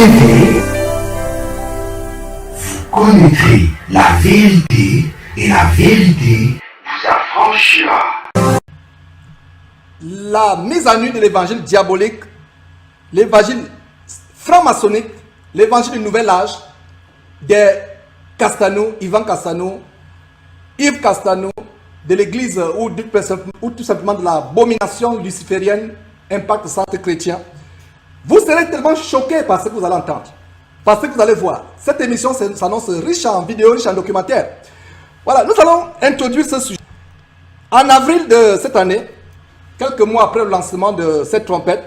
TV, vous connaîtrez la vérité et la vérité vous affranchira. La mise à nu de l'évangile diabolique, l'évangile franc-maçonnique, l'évangile du nouvel âge de Castano, Ivan Castano, Yves Castano, de l'église ou tout simplement de l'abomination luciférienne Impact Centre Chrétien. Vous serez tellement choqués par ce que vous allez entendre, parce que vous allez voir. Cette émission s'annonce riche en vidéos, riche en documentaires. Voilà, nous allons introduire ce sujet. En avril de cette année, quelques mois après le lancement de cette trompette,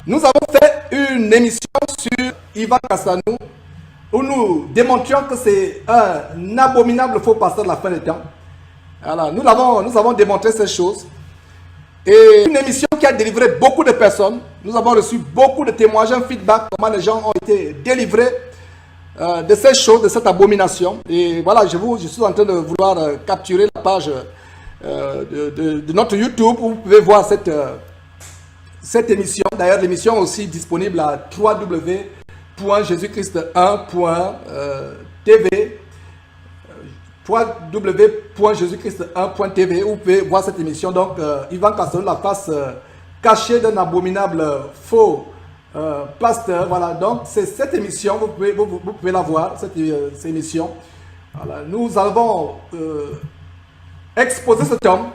nous avons fait une émission sur Ivan Castano où nous démontrions que c'est un abominable faux pasteur de la fin des temps. Voilà, nous avons démontré ces choses. Et une émission qui a délivré beaucoup de personnes. Nous avons reçu beaucoup de témoignages, un feedback, comment les gens ont été délivrés de ces choses, de cette abomination. Et voilà, je suis en train de vouloir capturer la page de notre YouTube où vous pouvez voir cette émission. D'ailleurs, l'émission est aussi disponible à www.jesuschrist1.tv www.jesuschrist1.tv où vous pouvez voir cette émission. Donc, Ivan Castano, la face cachée d'un abominable faux pasteur. Voilà, donc c'est cette émission, vous pouvez la voir, cette émission. Voilà, nous avons exposé cet homme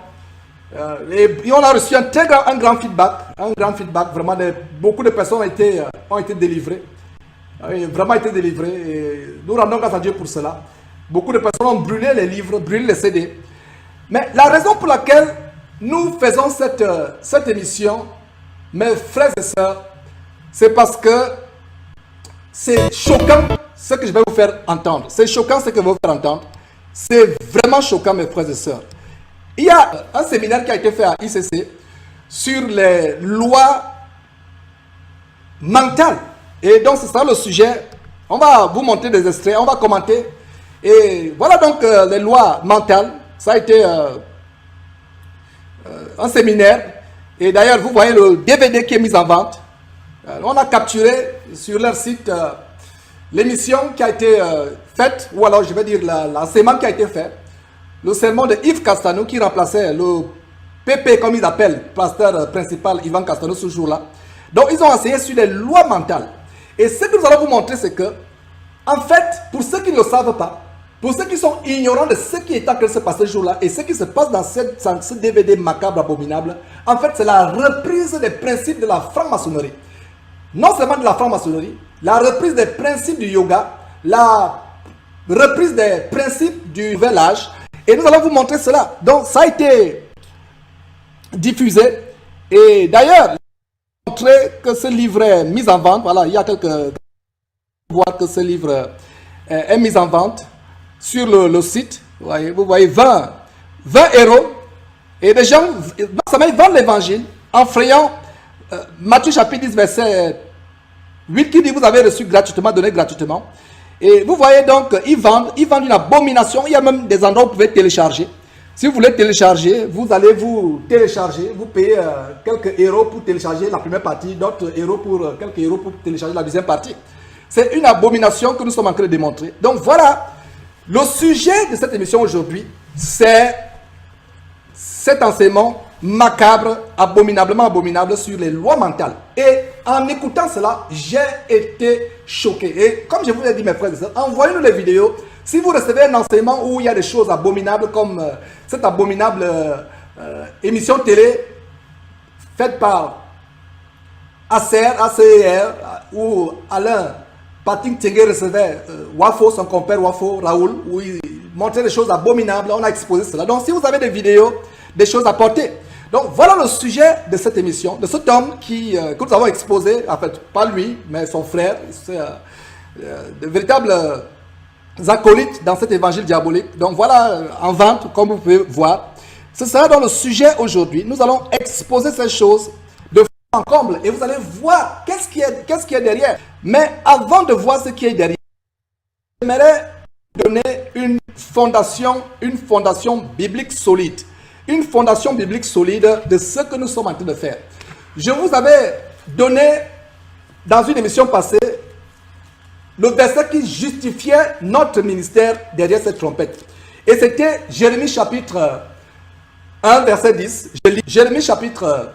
et on a reçu un grand feedback, vraiment beaucoup de personnes ont été délivrées, vraiment été délivrées, et nous rendons grâce à Dieu pour cela. Beaucoup de personnes ont brûlé les livres, brûlé les CD. Mais la raison pour laquelle nous faisons cette émission, mes frères et sœurs, c'est parce que c'est choquant ce que je vais vous faire entendre. C'est choquant ce que je vais vous faire entendre. C'est vraiment choquant, mes frères et sœurs. Il y a un séminaire qui a été fait à ICC sur les lois mentales. Et donc, c'est ça le sujet. On va vous montrer des extraits, on va commenter. Et voilà donc les lois mentales. Ça a été un séminaire. Et d'ailleurs, vous voyez le DVD qui est mis en vente. On a capturé sur leur site l'émission qui a été faite, ou alors je vais dire l'enseignement qui a été fait. Le sermon de Yves Castano qui remplaçait le PP, comme ils appellent, pasteur principal Ivan Castano ce jour-là. Donc, ils ont enseigné sur les lois mentales. Et ce que nous allons vous montrer, c'est que, en fait, pour ceux qui ne le savent pas, pour ceux qui sont ignorants de ce qui est en train de se passer ce jour-là et ce qui se passe dans ce DVD macabre, abominable, en fait, c'est la reprise des principes de la franc-maçonnerie. Non seulement de la franc-maçonnerie, la reprise des principes du yoga, la reprise des principes du nouvel âge. Et nous allons vous montrer cela. Donc, ça a été diffusé. Et d'ailleurs, montrer que ce livre est mis en vente. Voilà, il y a quelques... voir que ce livre est mis en vente sur le site. Vous voyez 20 euros. Et les gens, ils vendent l'évangile en frayant Matthieu chapitre 10, verset 8 qui dit vous avez reçu gratuitement, donné gratuitement. Et vous voyez donc, ils vendent une abomination. Il y a même des endroits où vous pouvez télécharger. Si vous voulez télécharger, vous allez vous télécharger. Vous payez quelques euros pour télécharger la première partie, d'autres euros pour quelques euros pour télécharger la deuxième partie. C'est une abomination que nous sommes en train de démontrer. Donc voilà, le sujet de cette émission aujourd'hui, c'est cet enseignement macabre, abominablement abominable sur les lois mentales. Et en écoutant cela, j'ai été choqué. Et comme je vous l'ai dit, mes frères et sœurs, envoyez-nous les vidéos. Si vous recevez un enseignement où il y a des choses abominables comme cette abominable émission télé faite par ACR, où Alain Pating Tengue recevait Wafo, son compère Wafo, Raoul, où il montrait des choses abominables, on a exposé cela. Donc si vous avez des vidéos, des choses à porter. Donc voilà le sujet de cette émission, de cet homme que nous avons exposé, en fait, pas lui, mais son frère, c'est de véritables acolytes dans cet évangile diabolique. Donc voilà, en vente, comme vous pouvez voir. Ce sera dans le sujet aujourd'hui. Nous allons exposer ces choses de fond en comble et vous allez voir qu'est-ce qui est derrière. Mais avant de voir ce qui est derrière, j'aimerais donner une fondation biblique solide. Une fondation biblique solide de ce que nous sommes en train de faire. Je vous avais donné, dans une émission passée, le verset qui justifiait notre ministère derrière cette trompette. Et c'était Jérémie chapitre 1, verset 10. Je lis Jérémie chapitre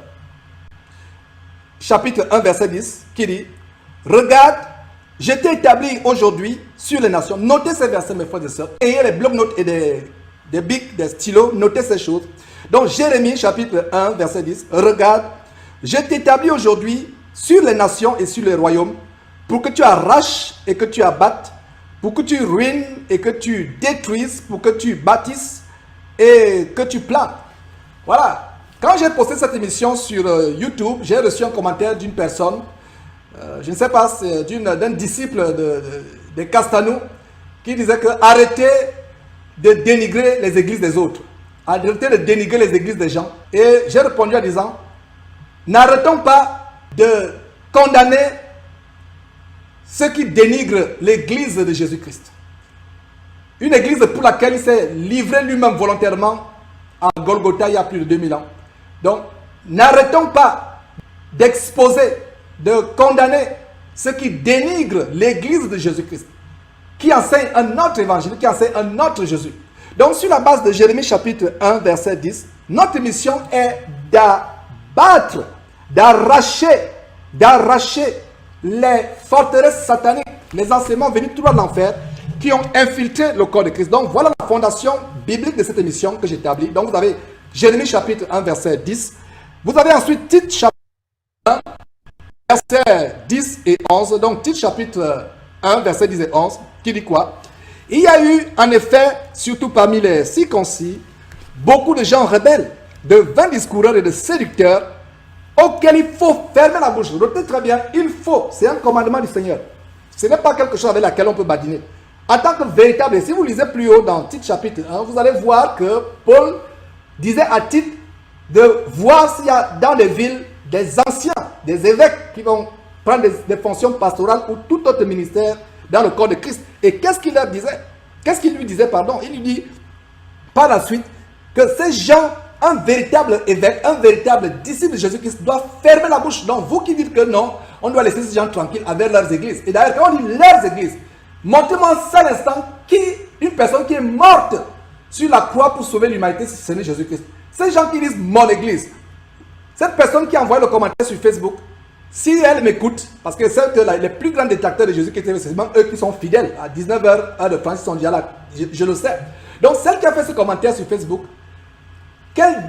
1, verset 10, qui dit, « Regarde, je t'ai établi aujourd'hui sur les nations. » Notez ces versets, mes frères et sœurs. Ayez les blocs-notes et des bics, des stylos. Notez ces choses. Donc, Jérémie chapitre 1, verset 10. « Regarde, je t'établis aujourd'hui sur les nations et sur les royaumes, pour que tu arraches et que tu abattes, pour que tu ruines et que tu détruises, pour que tu bâtisses et que tu plantes. » Voilà. Quand j'ai posté cette émission sur YouTube, j'ai reçu un commentaire d'une personne, je ne sais pas, d'un disciple de Castanou, qui disait que arrêtez de dénigrer les églises des autres. Arrêtez de dénigrer les églises des gens. Et j'ai répondu en disant, n'arrêtons pas de condamner ceux qui dénigrent l'église de Jésus-Christ. Une église pour laquelle il s'est livré lui-même volontairement à Golgotha il y a plus de 2000 ans. Donc, n'arrêtons pas d'exposer, de condamner ceux qui dénigrent l'église de Jésus-Christ, qui enseigne un autre évangile, qui enseigne un autre Jésus. Donc, sur la base de Jérémie chapitre 1, verset 10, notre mission est d'abattre, d'arracher les forteresses sataniques, les enseignements venus tout droit de l'enfer, qui ont infiltré le corps de Christ. Donc, voilà la fondation biblique de cette émission que j'établis. Donc, vous avez Jérémie chapitre 1, verset 10. Vous avez ensuite Tite chapitre 1, verset 10 et 11. Donc, Tite chapitre 1, verset 10 et 11, qui dit quoi? Il y a eu, en effet, surtout parmi les circoncis, beaucoup de gens rebelles, de vains discoureurs et de séducteurs, auxquels il faut fermer la bouche. Retenez très bien, il faut, c'est un commandement du Seigneur. Ce n'est pas quelque chose avec laquelle on peut badiner. En tant que véritable, si vous lisez plus haut dans Tite chapitre 1, vous allez voir que Paul disait à Tite de voir s'il y a dans les villes des anciens, des évêques qui vont prendre des fonctions pastorales ou tout autre ministère dans le corps de Christ. Et qu'est-ce qu'il leur disait? Qu'est-ce qu'il lui disait, pardon? Il lui dit par la suite que ces gens, un véritable évêque, un véritable disciple de Jésus-Christ doit fermer la bouche. Donc vous qui dites que non, on doit laisser ces gens tranquilles avec leurs églises. Et d'ailleurs, quand on dit leurs églises, montrez-moi un seul instant une personne qui est morte sur la croix pour sauver l'humanité, ce n'est Jésus-Christ. Ces gens qui disent mon église, cette personne qui a envoyé le commentaire sur Facebook, si elle m'écoute, parce que c'est que les plus grands détracteurs de Jésus-Christ, c'est même eux qui sont fidèles, à 19h, heure de France, ils sont déjà là, je le sais. Donc celle qui a fait ce commentaire sur Facebook, qu'elle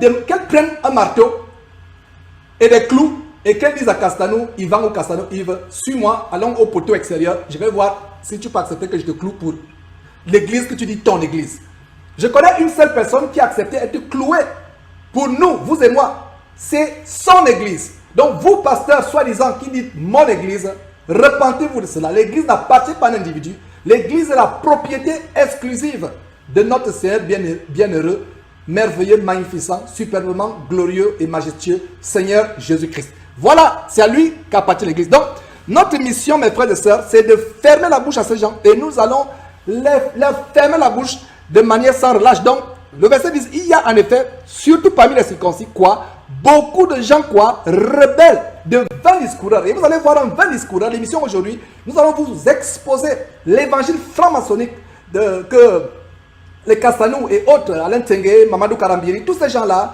prenne un marteau et des clous et qu'elle dise à Castanou, Yvan ou Castanou, Yves, suis-moi, allons au poteau extérieur, je vais voir si tu peux accepter que je te cloue pour l'église que tu dis ton église. Je connais une seule personne qui a accepté d'être clouée pour nous, vous et moi. C'est son église. Donc vous, pasteurs, soi-disant, qui dites mon église, repentez-vous de cela. L'église n'appartient pas à un individu. L'église est la propriété exclusive de notre Seigneur bienheureux, merveilleux, magnificent, superbement glorieux et majestueux Seigneur Jésus-Christ. Voilà, c'est à lui qu'appartient l'église. Donc, notre mission, mes frères et sœurs, c'est de fermer la bouche à ces gens et nous allons leur fermer la bouche de manière sans relâche. Donc, le verset dit, il y a en effet, surtout parmi les circoncis, quoi? Beaucoup de gens, quoi? Rebelles, de vains discoureurs. Et vous allez voir un vain discoureur. L'émission aujourd'hui, nous allons vous exposer l'évangile franc-maçonnique que les Castanou et autres, Alain Tsengue, Mamadou Karambiri, tous ces gens-là,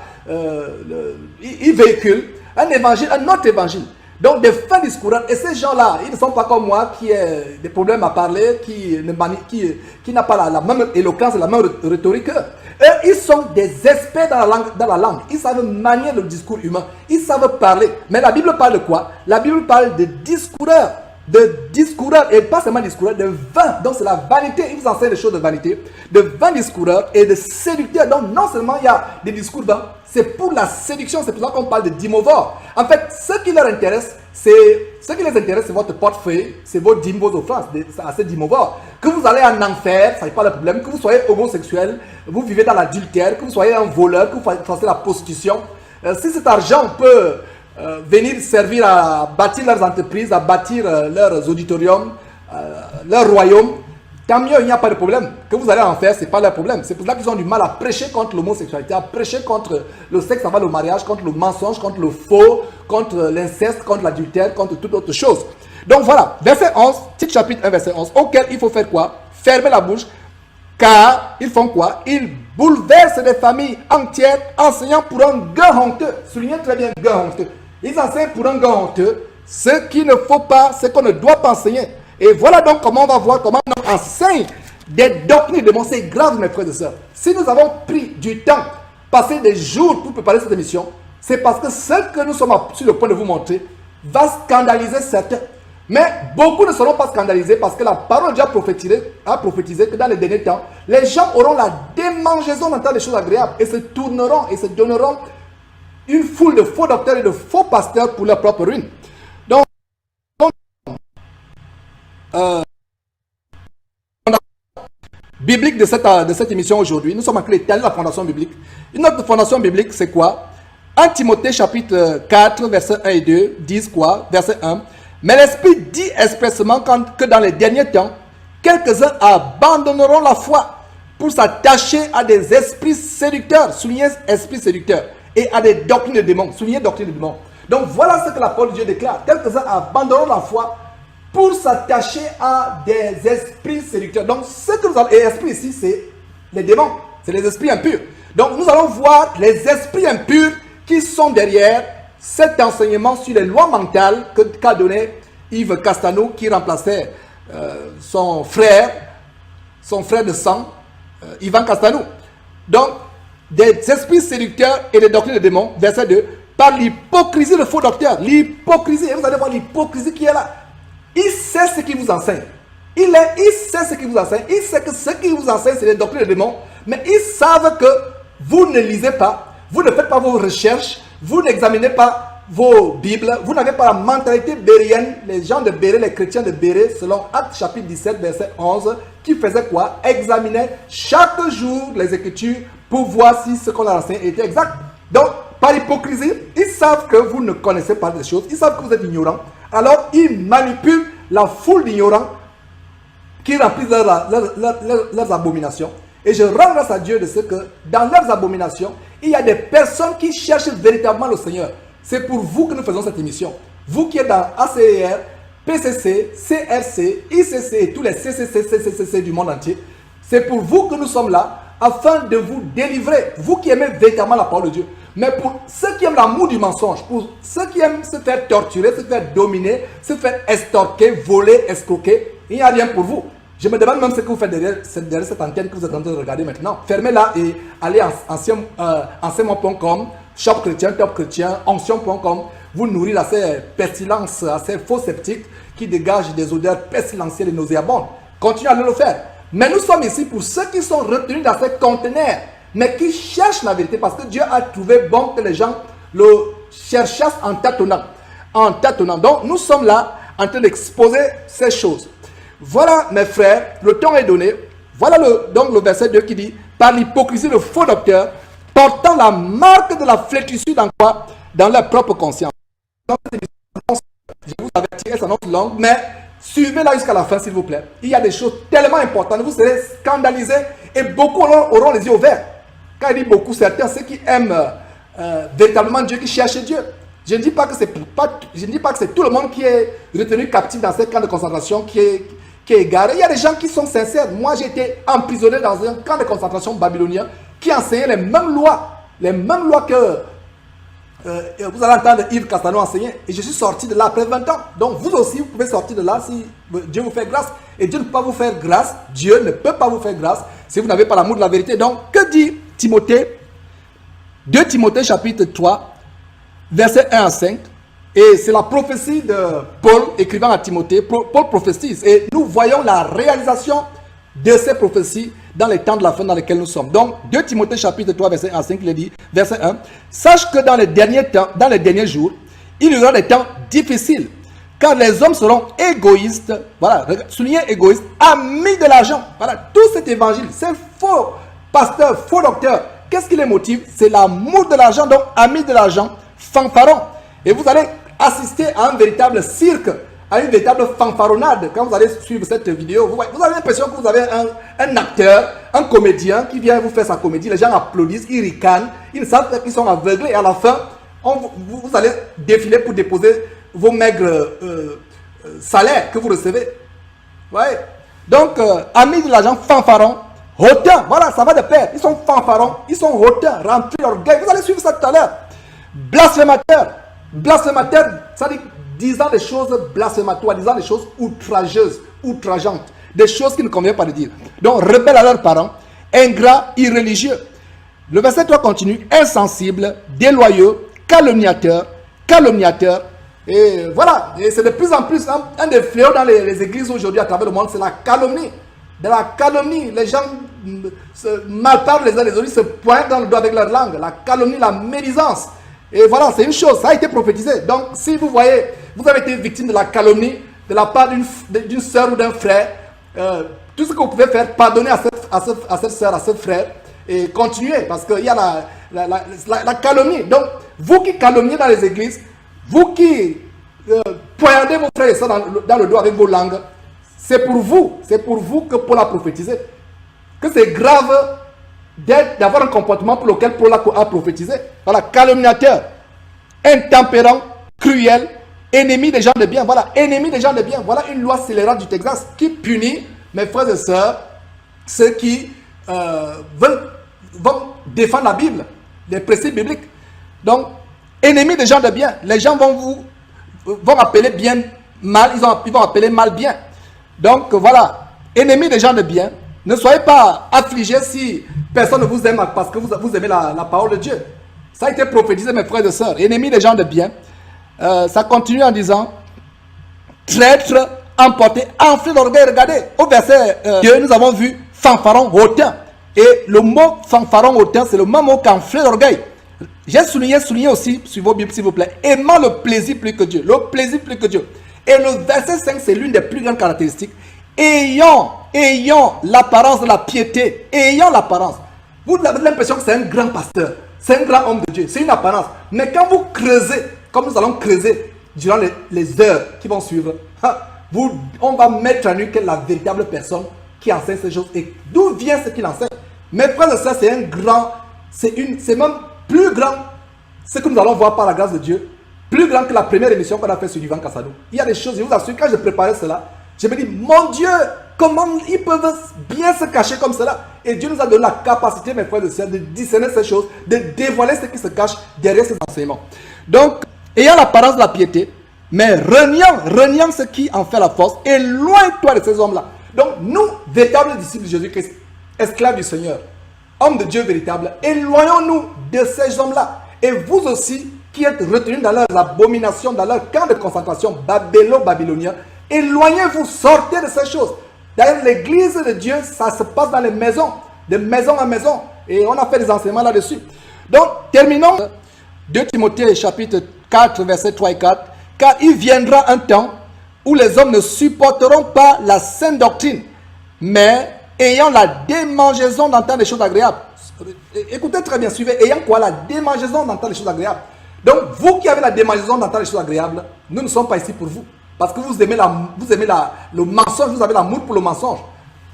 ils véhiculent un évangile, un autre évangile. Donc des fins discourants. Et ces gens-là, ils ne sont pas comme moi qui a des problèmes à parler, qui n'a pas la même éloquence, la même rhétorique. Eux, ils sont des experts dans la langue. Ils savent manier le discours humain. Ils savent parler. Mais la Bible parle de quoi? La Bible parle de discoureurs. Et pas seulement discoureurs, de vains. Donc c'est la vanité. Ils vous enseignent des choses de vanité. De vains discoureurs et de séducteurs. Donc non seulement il y a des discours vains, c'est pour la séduction. C'est pour ça qu'on parle de dimovores. En fait, ce qui les intéresse, c'est votre portefeuille, c'est vos dîmes, vos offrances à ces dimovores. Que vous allez en enfer, ça n'est pas le problème. Que vous soyez homosexuel, vous vivez dans l'adultère, que vous soyez un voleur, que vous fassiez la prostitution. Si cet argent peut venir servir à bâtir leurs entreprises, à bâtir leurs auditoriums, leur royaume, tant mieux, il n'y a pas de problème. Que vous allez en faire, ce n'est pas leur problème. C'est pour ça qu'ils ont du mal à prêcher contre l'homosexualité, à prêcher contre le sexe avant le mariage, contre le mensonge, contre le faux, contre l'inceste, contre l'adultère, contre toute autre chose. Donc voilà, verset 11, titre chapitre 1, verset 11, auquel il faut faire quoi? Fermer la bouche, car ils font quoi? Ils bouleversent des familles entières, enseignant pour un gain honteux. Soulignez très bien, gain honteux. Ils enseignent pour un gain honteux ce qu'il ne faut pas, ce qu'on ne doit pas enseigner. Et voilà donc comment on va voir comment on enseigne des doctrines de mon. C'est grave, mes frères et sœurs. Si nous avons pris du temps, passé des jours pour préparer cette émission, c'est parce que ce que nous sommes sur le point de vous montrer va scandaliser certains. Mais beaucoup ne seront pas scandalisés parce que la parole de Dieu a prophétisé que dans les derniers temps, les gens auront la démangeaison d'entendre des choses agréables et se tourneront et se donneront une foule de faux docteurs et de faux pasteurs pour leur propre ruine. Donc, biblique de cette émission aujourd'hui, nous sommes en train d'étaler la fondation biblique. Une autre fondation biblique, c'est quoi? 1 Timothée chapitre 4, versets 1 et 2, disent quoi? Verset 1. Mais l'Esprit dit expressément que dans les derniers temps, quelques-uns abandonneront la foi pour s'attacher à des esprits séducteurs, soulignez esprits séducteurs, et à des doctrines de démons, soulignez doctrines de démons. Donc voilà ce que la parole de Dieu déclare. Quelques-uns abandonneront la foi pour s'attacher à des esprits séducteurs. Donc ce que nous allons, et esprit ici, c'est les démons, c'est les esprits impurs. Donc nous allons voir les esprits impurs qui sont derrière cet enseignement sur les lois mentales qu'a donné Yves Castano, qui remplaçait son frère de sang, Yvan Castano. Donc, des esprits séducteurs et des doctrines de démons, verset 2, par l'hypocrisie de faux docteurs. L'hypocrisie, et vous allez voir l'hypocrisie qui est là. Il sait ce qu'il vous enseigne. Il sait ce qu'il vous enseigne. Il sait que ce qu'il vous enseigne, c'est les doctrines de démons. Mais ils savent que vous ne lisez pas, vous ne faites pas vos recherches, vous n'examinez pas vos Bibles, vous n'avez pas la mentalité bérienne, les gens de Béré, les chrétiens de Béré, selon Actes chapitre 17, verset 11, qui faisaient quoi? Examiner chaque jour les Écritures pour voir si ce qu'on a enseigné était exact. Donc, par hypocrisie, ils savent que vous ne connaissez pas des choses, ils savent que vous êtes ignorants, alors ils manipulent la foule d'ignorants qui remplissent leurs abominations. Et je rends grâce à Dieu de ce que dans leurs abominations, il y a des personnes qui cherchent véritablement le Seigneur. C'est pour vous que nous faisons cette émission. Vous qui êtes dans ACR, PCC, CRC, ICC et tous les CCC du monde entier, c'est pour vous que nous sommes là afin de vous délivrer. Vous qui aimez véritablement la parole de Dieu. Mais pour ceux qui aiment l'amour du mensonge, pour ceux qui aiment se faire torturer, se faire dominer, se faire estorquer, voler, escroquer, il n'y a rien pour vous. Je me demande même ce que vous faites derrière cette antenne que vous êtes en train de regarder maintenant. Fermez-la et allez anciennement.com, shop chrétien, top chrétien, onction.com. Vous nourrir à ces pestilences, à ces faux sceptiques qui dégagent des odeurs pestilentielles et nauséabondes. Continuez à le faire. Mais nous sommes ici pour ceux qui sont retenus dans ces conteneurs, mais qui cherchent la vérité parce que Dieu a trouvé bon que les gens le cherchassent en tâtonnant. Donc nous sommes là en train d'exposer ces choses. Voilà mes frères, le temps est donné. Voilà donc le verset 2 qui dit, par l'hypocrisie de faux docteurs, portant la marque de la flétrissure dans quoi? Dans leur propre conscience. Je vous avertis, elle s'annonce longue, mais suivez-la jusqu'à la fin s'il vous plaît. Il y a des choses tellement importantes, vous serez scandalisés et beaucoup auront les yeux ouverts. Quand il dit beaucoup, certains, ceux qui aiment véritablement Dieu, qui cherchent Dieu. Je ne dis pas que c'est tout le monde qui est retenu captif dans ces camps de concentration qui est égaré. Il y a des gens qui sont sincères. Moi, j'ai été emprisonné dans un camp de concentration babylonien qui enseignait les mêmes lois que vous allez entendre Yves Castano enseigner. Et je suis sorti de là après 20 ans. Donc, vous aussi, vous pouvez sortir de là si Dieu vous fait grâce. Et Dieu ne peut pas vous faire grâce. Dieu ne peut pas vous faire grâce si vous n'avez pas l'amour de la vérité. Donc, que dit Timothée? 2 Timothée chapitre 3, versets 1 à 5. Et c'est la prophétie de Paul écrivant à Timothée. Paul prophétise. Et nous voyons la réalisation de ces prophéties dans les temps de la fin dans lesquels nous sommes. Donc, 2 Timothée chapitre 3, verset 1 à 5, il est dit, verset 1. Sache que dans les derniers jours, il y aura des temps difficiles. Car les hommes seront égoïstes. Voilà, soulignez égoïstes, amis de l'argent. Voilà, tout cet évangile, c'est faux pasteur, faux docteur. Qu'est-ce qui les motive? C'est l'amour de l'argent, donc amis de l'argent, fanfarons. Et vous allez assister à un véritable cirque, à une véritable fanfaronnade. Quand vous allez suivre cette vidéo, vous avez l'impression que vous avez un acteur, un comédien qui vient vous faire sa comédie. Les gens applaudissent, ils ricanent, ils savent qu'ils sont aveuglés. Et à la fin, vous allez défiler pour déposer vos maigres salaire que vous recevez. Ouais. Donc, amis de l'argent, fanfarons, hautains, voilà, ça va de pair. Ils sont fanfarons, ils sont hautains, remplis d'orgueil. Vous allez suivre ça tout à l'heure. Blasphémateurs. Blasphémateurs, ça dit disant des choses blasphématoires, disant des choses outrageuses, outrageantes, des choses qui ne conviennent pas de dire. Donc, rebelles à leurs parents, ingrats, irréligieux. Le verset 3 continue, insensibles, déloyaux, calomniateurs, et voilà, et c'est de plus en plus un des fléaux dans les églises aujourd'hui à travers le monde, c'est la calomnie. De la calomnie, les gens se malparlent les uns les autres, ils se pointent dans le doigt avec leur langue, la calomnie, la médisance. Et voilà, c'est une chose, ça a été prophétisé. Donc, si vous voyez, vous avez été victime de la calomnie de la part d'une soeur ou d'un frère, tout ce que vous pouvez faire, pardonner à cette soeur, à ce frère, et continuer, parce qu'il y a la calomnie. Donc, vous qui calomniez dans les églises, vous qui poignardez vos frères et sœurs dans le dos avec vos langues, c'est pour vous que Paul a prophétisé. Que c'est grave d'avoir un comportement pour lequel Paul a prophétisé. Voilà, calomniateur, intempérant, cruel, ennemi des gens de bien. Voilà, ennemi des gens de bien. Voilà une loi scélérate du Texas qui punit, mes frères et sœurs, ceux qui vont défendre la Bible, les préceptes bibliques. Donc, ennemis des gens de bien. Les gens vont appeler bien mal, ils vont appeler mal bien. Donc voilà, ennemis des gens de bien. Ne soyez pas affligés si personne ne vous aime parce que vous aimez la parole de Dieu. Ça a été prophétisé, mes frères et sœurs. Ennemis des gens de bien. Ça continue en disant, traître, emporté, enflé d'orgueil. Regardez, au verset 2, nous avons vu fanfaron, hautain. Et le mot fanfaron, hautain, c'est le même mot qu'enflé d'orgueil. J'ai souligné aussi sur vos Bibles, s'il vous plaît, aimant le plaisir plus que Dieu. Le plaisir plus que Dieu. Et le verset 5, c'est l'une des plus grandes caractéristiques. Ayant l'apparence de la piété. Ayant l'apparence. Vous avez l'impression que c'est un grand pasteur. C'est un grand homme de Dieu. C'est une apparence. Mais quand vous creusez, comme nous allons creuser durant les heures qui vont suivre, on va mettre à nu quelle est la véritable personne qui enseigne ces choses. Et d'où vient ce qu'il enseigne. Mes frères et sœurs, c'est un grand, c'est même plus grand, ce que nous allons voir par la grâce de Dieu, plus grand que la première émission qu'on a fait sur Yvan Kassadou. Il y a des choses, je vous assure, quand je préparais cela, je me dis, mon Dieu, comment ils peuvent bien se cacher comme cela? Et Dieu nous a donné la capacité, mes frères et sœurs, de discerner ces choses, de dévoiler ce qui se cache derrière ces enseignements. Donc, ayant l'apparence de la piété, mais reniant ce qui en fait la force, éloigne-toi de ces hommes-là. Donc, nous, véritables disciples de Jésus-Christ, esclaves du Seigneur, hommes de Dieu véritables, éloignons-nous de ces hommes-là. Et vous aussi, qui êtes retenus dans leurs abominations, dans leur camp de concentration babylonien, éloignez-vous, sortez de ces choses. D'ailleurs, l'église de Dieu, ça se passe dans les maisons, de maison en maison. Et on a fait des enseignements là-dessus. Donc, terminons 2 Timothée chapitre 4, versets 3 et 4. Car il viendra un temps où les hommes ne supporteront pas la saine doctrine, mais ayant la démangeaison d'entendre des choses agréables. Écoutez très bien, suivez. Ayant quoi? La démangeaison d'entendre des choses agréables. Donc, vous qui avez la démangeaison d'entendre des choses agréables, nous ne sommes pas ici pour vous. Parce que vous aimez le mensonge, vous avez l'amour pour le mensonge.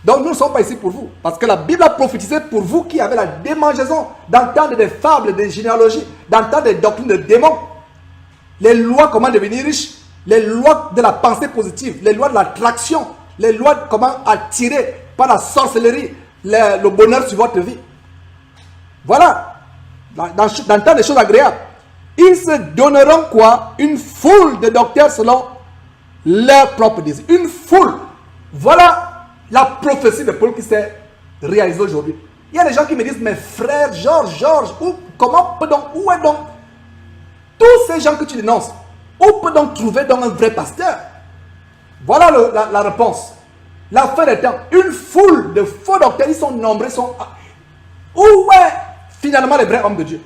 Donc, nous ne sommes pas ici pour vous. Parce que la Bible a prophétisé pour vous qui avez la démangeaison d'entendre des fables, des généalogies, d'entendre des doctrines de démons. Les lois comment devenir riche, les lois de la pensée positive, les lois de l'attraction, les lois de comment attirer par la sorcellerie le bonheur sur votre vie. Voilà, d'entendre des choses agréables. Ils se donneront quoi? Une foule de docteurs selon leur propre désir. Une foule. Voilà la prophétie de Paul qui s'est réalisée aujourd'hui. Il y a des gens qui me disent, mais frère Georges, où est donc tous ces gens que tu dénonces? Où peut donc trouver donc un vrai pasteur? Voilà la réponse. La fin des temps, une foule de faux docteurs, ils sont nombreux, où est finalement les vrais hommes de Dieu?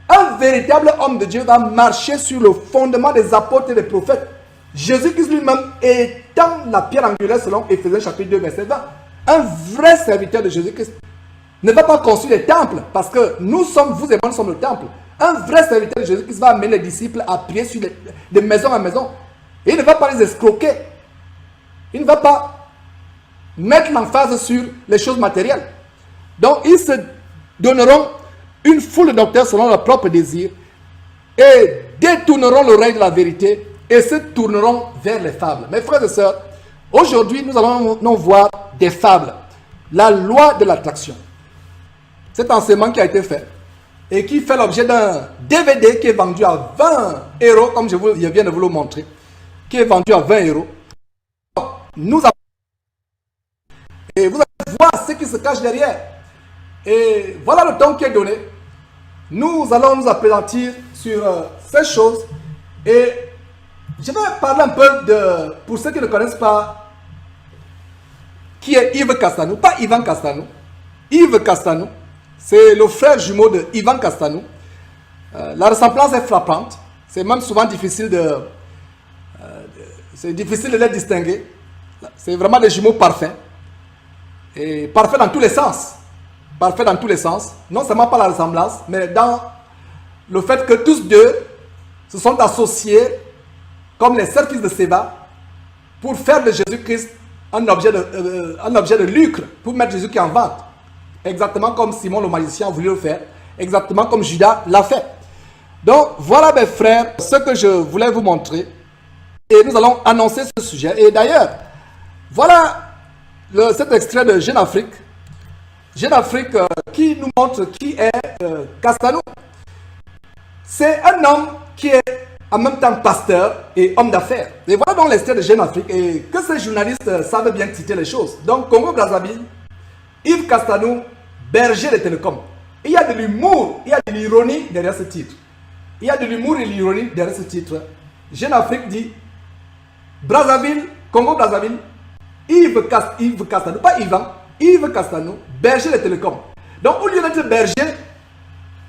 Un véritable homme de Dieu va marcher sur le fondement des apôtres et des prophètes. Jésus-Christ lui-même étant la pierre angulaire selon Éphésiens chapitre 2 verset 20. Un vrai serviteur de Jésus-Christ ne va pas construire des temples parce que vous et moi, nous sommes le temple. Un vrai serviteur de Jésus-Christ va amener les disciples à prier de maison en maison. Et il ne va pas les escroquer. Il ne va pas mettre l'emphase sur les choses matérielles. Donc, ils se donneront une foule de docteurs selon leur propre désir et détourneront l'oreille de la vérité et se tourneront vers les fables. Mes frères et sœurs, aujourd'hui, nous allons voir des fables. La loi de l'attraction. Cet enseignement qui a été fait et qui fait l'objet d'un DVD qui est vendu à 20 euros, comme je viens de vous le montrer, qui est vendu à 20 euros. Nous avons... Et vous allez voir ce qui se cache derrière. Et voilà le temps qui est donné. Nous allons nous appesantir sur ces choses. Et je vais parler un peu de, pour ceux qui ne connaissent pas, qui est Yves Castanou, pas Ivan Castanou. Yves Castanou, c'est le frère jumeau de Ivan Castanou. La ressemblance est frappante. C'est même souvent difficile de les distinguer. C'est vraiment des jumeaux parfaits. Et parfaits dans tous les sens. Parfaits dans tous les sens. Non seulement par la ressemblance, mais dans le fait que tous deux se sont associés comme les sept fils de Séba pour faire de Jésus-Christ un objet de lucre, pour mettre Jésus-Christ en vente. Exactement comme Simon le magicien a voulu le faire. Exactement comme Judas l'a fait. Donc voilà mes frères, ce que je voulais vous montrer. Et nous allons annoncer ce sujet. Et d'ailleurs, voilà cet extrait de Jeune Afrique. Jeune Afrique qui nous montre qui est Castanou. C'est un homme qui est en même temps pasteur et homme d'affaires. Et voilà donc l'extrait de Jeune Afrique. Et que ces journalistes savent bien citer les choses. Donc Congo-Brazzaville, Yves Castanou, berger de télécom. Il y a de l'humour, il y a de l'ironie derrière ce titre. Il y a de l'humour et de l'ironie derrière ce titre. Jeune Afrique dit Brazzaville, Congo-Brazzaville, Yves Castanou, pas Yvan, Yves Castanou, berger de télécom. Donc au lieu d'être berger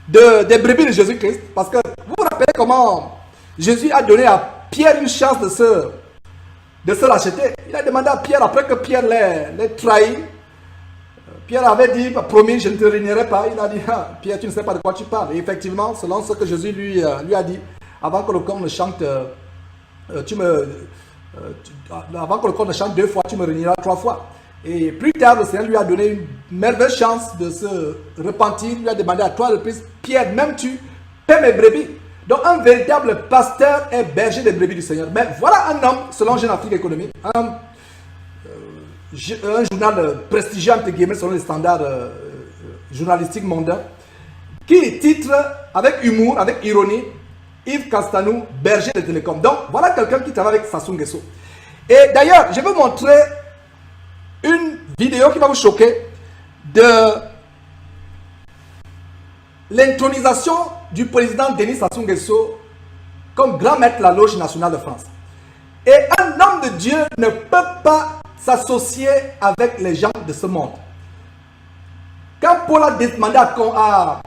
des brebis de Jésus-Christ, parce que vous vous rappelez comment Jésus a donné à Pierre une chance de se racheter. Il a demandé à Pierre, après que Pierre l'ait trahi, Pierre avait dit, promis, je ne te régnerai pas. Il a dit, ah, Pierre, tu ne sais pas de quoi tu parles. Et effectivement, selon ce que Jésus lui a dit, avant que le corps ne chante, avant que le corps ne chante 2 fois, tu me régneras 3 fois. Et plus tard, le Seigneur lui a donné une merveilleuse chance de se repentir. Il lui a demandé à 3 reprises, Pierre, même tu paie mes brebis. Donc un véritable pasteur est berger des brebis du Seigneur. Mais voilà un homme, selon Jeune Afrique Économie, un journal prestigieux entre guillemets selon les standards journalistiques mondains, qui titre avec humour, avec ironie, Yves Castanou, berger de télécom. Donc voilà quelqu'un qui travaille avec Sassou Nguesso. Et d'ailleurs, je vais vous montrer une vidéo qui va vous choquer de l'intronisation du président Denis Sassou Nguesso comme grand maître de la loge nationale de France. Et un homme de Dieu ne peut pas s'associer avec les gens de ce monde. Quand Paul a demandé à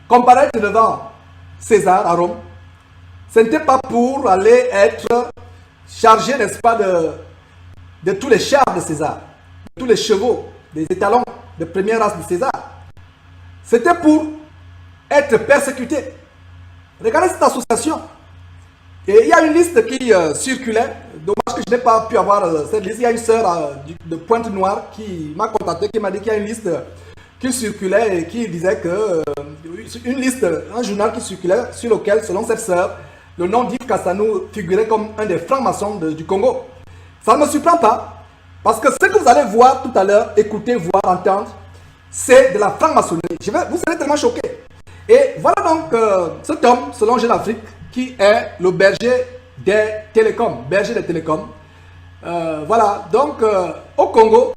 comparaître devant César à Rome, ce n'était pas pour aller être chargé, n'est-ce pas, de tous les chars de César, de tous les chevaux, des étalons de première race de César. C'était pour être persécuté. Regardez cette association. Et il y a une liste qui circulait. Dommage que je n'ai pas pu avoir cette liste. Il y a une sœur de Pointe-Noire qui m'a contacté, qui m'a dit qu'il y a une liste qui circulait et qui disait que une liste, un journal qui circulait sur lequel, selon cette sœur, le nom d'Yves Castanou figurait comme un des francs-maçons du Congo. Ça ne me surprend pas, parce que ce que vous allez voir tout à l'heure, écouter, voir, entendre, c'est de la franc-maçonnerie. Vous serez tellement choqués. Et voilà donc cet homme, selon Jeune Afrique, qui est le berger des télécoms. Berger des télécoms. Voilà, donc au Congo,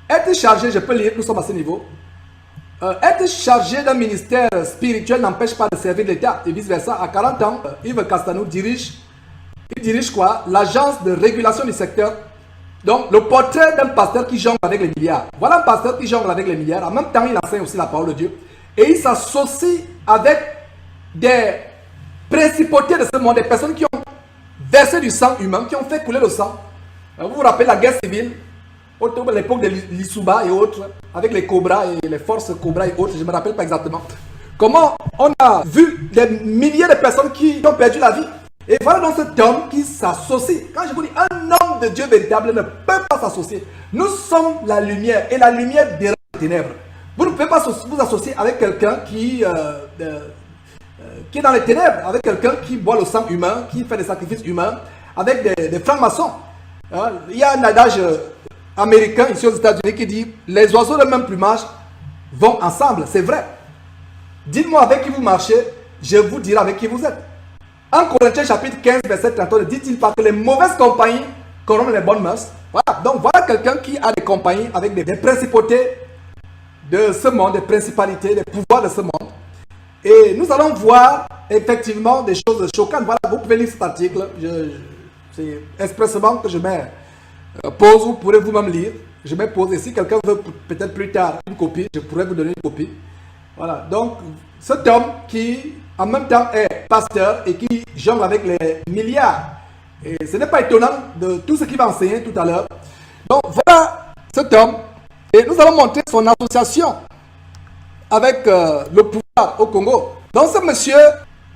être chargé, je peux lire, nous sommes à ce niveau, être chargé d'un ministère spirituel n'empêche pas de servir l'État et vice-versa. À 40 ans, Yves Castanou dirige quoi? L'agence de régulation du secteur. Donc, le portrait d'un pasteur qui jongle avec les milliards. Voilà un pasteur qui jongle avec les milliards. En même temps, il enseigne aussi la parole de Dieu. Et il s'associe avec des principautés de ce monde, des personnes qui ont versé du sang humain, qui ont fait couler le sang. Vous vous rappelez la guerre civile, à l'époque de l'Issouba et autres, avec les Cobras et les forces Cobras et autres, je ne me rappelle pas exactement. Comment on a vu des milliers de personnes qui ont perdu la vie. Et voilà donc cet homme qui s'associe. Quand je vous dis un homme de Dieu véritable ne peut pas s'associer. Nous sommes la lumière et la lumière dérange les ténèbres. Vous ne pouvez pas vous associer avec quelqu'un qui qui est dans les ténèbres, avec quelqu'un qui boit le sang humain, qui fait des sacrifices humains, avec des francs-maçons. Il y a un adage américain ici aux États-Unis qui dit « Les oiseaux de même plumage vont ensemble ». C'est vrai. Dites-moi avec qui vous marchez, je vous dirai avec qui vous êtes. En Corinthiens chapitre 15, verset 31, ne dit-il pas que les mauvaises compagnies corrompent les bonnes mœurs? Voilà. Donc voilà quelqu'un qui a des compagnies avec des principautés de ce monde, des principalités, des pouvoirs de ce monde. Et nous allons voir effectivement des choses choquantes. Voilà, vous pouvez lire cet article. C'est expressément que je mets pause, vous pourrez vous-même lire. Je mets pause et si quelqu'un veut peut-être plus tard une copie, je pourrais vous donner une copie. Voilà, donc cet homme qui en même temps est pasteur et qui jongle avec les milliards. Et ce n'est pas étonnant de tout ce qu'il va enseigner tout à l'heure. Donc voilà cet homme. Et nous allons montrer son association avec le pouvoir au Congo. Donc ce monsieur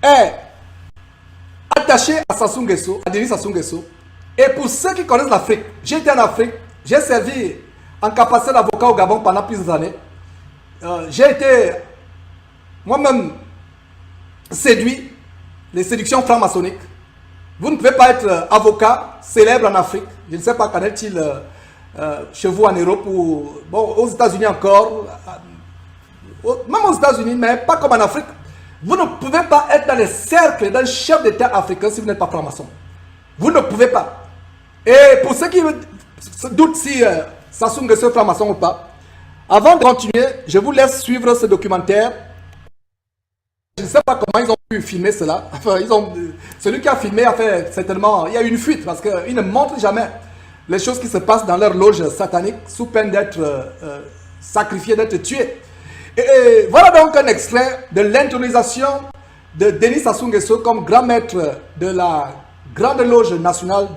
est attaché à Sassou Nguesso, à Denis Sassou Nguesso. Et pour ceux qui connaissent l'Afrique, j'ai été en Afrique, j'ai servi en capacité d'avocat au Gabon pendant plusieurs années. J'ai été moi-même séduit, les séductions franc-maçonniques. Vous ne pouvez pas être avocat célèbre en Afrique. Je ne sais pas qu'en est-il chez vous en Europe ou bon, aux États-Unis encore. Même aux États-Unis, mais pas comme en Afrique. Vous ne pouvez pas être dans les cercles d'un chef d'État africain si vous n'êtes pas franc-maçon. Vous ne pouvez pas. Et pour ceux qui se doutent si Sassou Nguesso est franc-maçon ou pas, avant de continuer, je vous laisse suivre ce documentaire. Je ne sais pas comment ils ont pu filmer cela. Enfin, celui qui a filmé a fait certainement... Il y a eu une fuite parce qu'ils ne montrent jamais les choses qui se passent dans leur loge satanique sous peine d'être sacrifiés, d'être tués. Et voilà donc un extrait de l'intronisation de Denis Sassou Nguesso comme grand maître de la grande loge nationale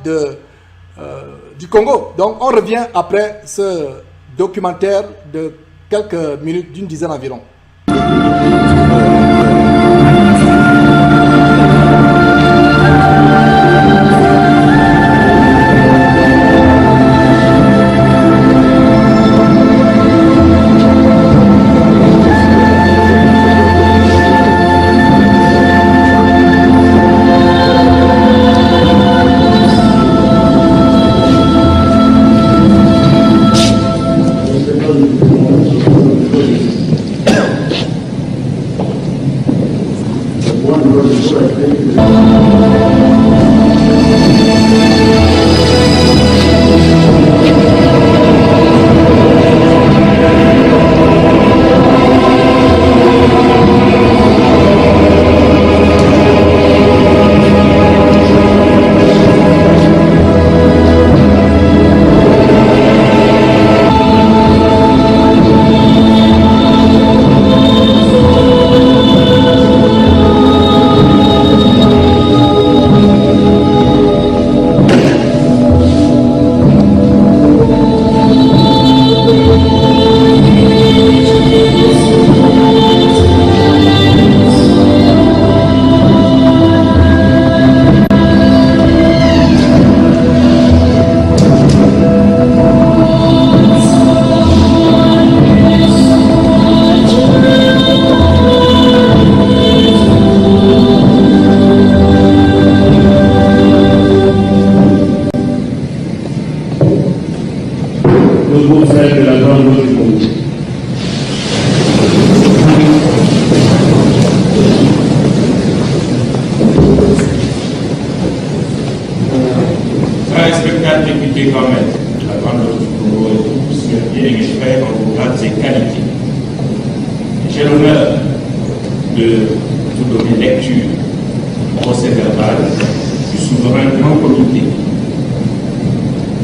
du Congo. Donc on revient après ce documentaire de quelques minutes, d'une dizaine environ.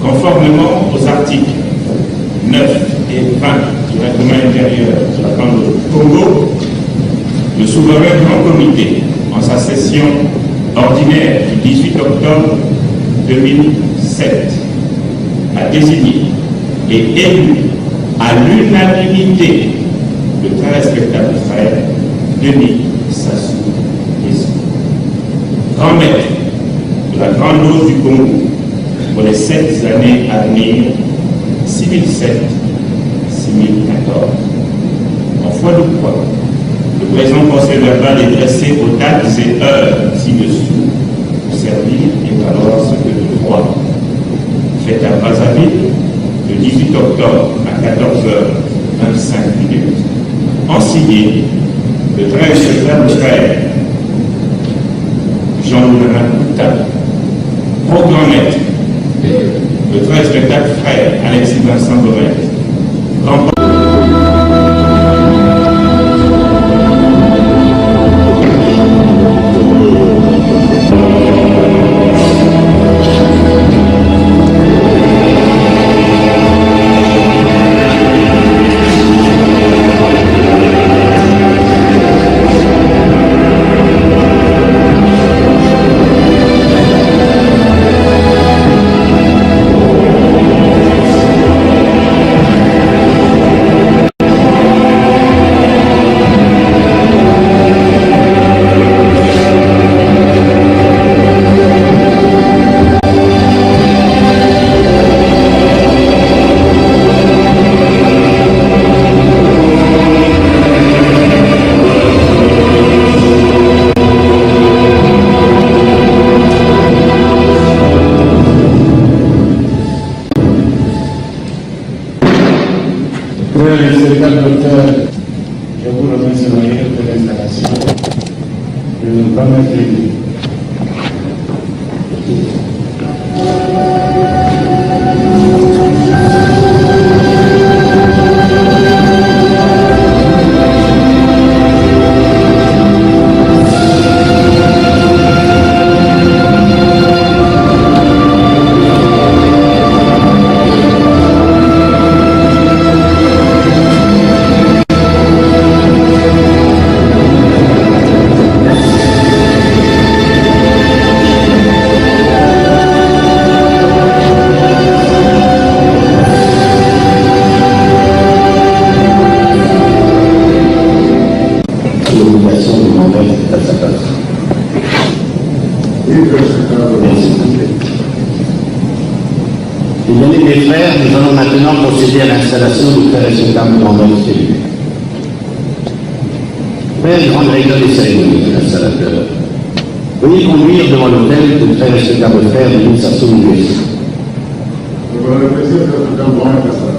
Conformément aux articles 9 et 20 du règlement intérieur de la Grande Loge du Congo, le souverain grand comité, en sa session ordinaire du 18 octobre 2007, a désigné et élu à l'unanimité le très respectable frère Denis Sassou Nguesso, grand maître de la Grande Loge du Congo pour les 7 années à venir, 2007-2014, en foi de quoi Le présent procès-verbal est dressé aux dates et heures ci-dessous pour servir et valoir ce que le droit. Fait à Brazzaville, le 18 octobre à 14h25. En signé, le très respectable frère Jean-Louis Couta, au grand maître, le très respectable frère Alexis Vincent Borel, grand je vous remercie de l'installation. Je vous remercie. Mesdames et frères, nous allons maintenant procéder à l'installation du très respectable grand maître élu. Frère, grande règle des cérémonies, l'installateur. Veuillez conduire devant l'autel le très respectable frère de l'Insertion Université. Vous avez le plaisir d'être un grand installateur.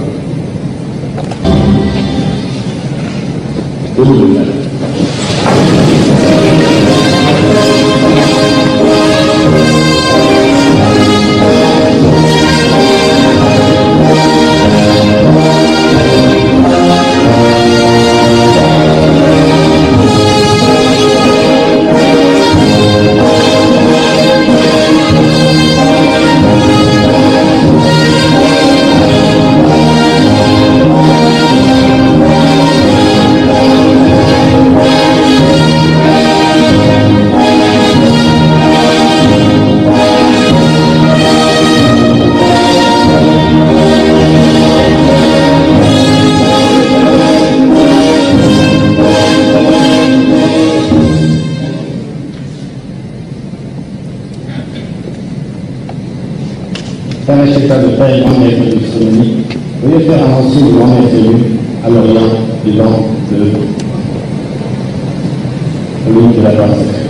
Très respectable frère et grand maître de l'astronomie, veuillez faire avancer le grand maître élu à l'orient du banc de l'île de la Barre sacrée.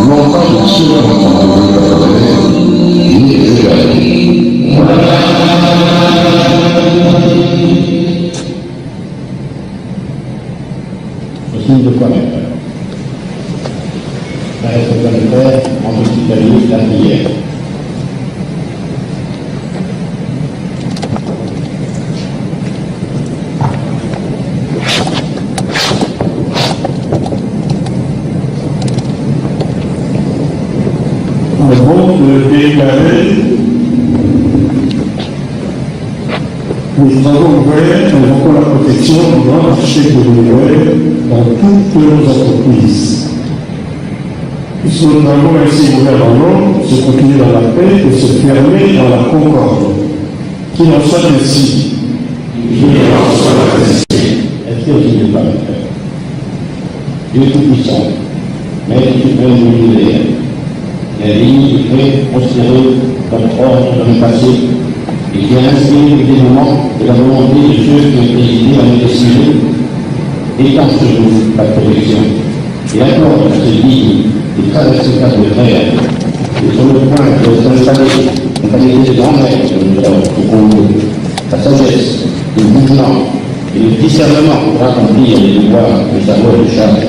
Non pas de ceux qui ont frères et sœurs de terre, en hospitalier la prière. Avant de déclarer les travaux ouverts invoquant la protection du grand architecte de l'univers dans toutes nos entreprises. Puisque nos travaux ainsi ouverts dans l'ordre, se continuer dans la paix et se fermer dans la concorde. Qu'il en soit ainsi. Qu'il en soit ainsi. Est-ce que je ne pas le faire? Dieu Tout-Puissant, Maître suprême de l'univers, les lignes du fait considérées comme ordre dans le passé et qui a inspiré le dénouement de la volonté de ceux qui ont présidé à notre destinée, étend sur nous la protection et accorde à ce digne et traverser le de frères et sur le point de s'installer en qualité de grand-mère que nous avons au Congo, la sagesse, le mouvement et le discernement pour accomplir les devoirs de sa voie de charge.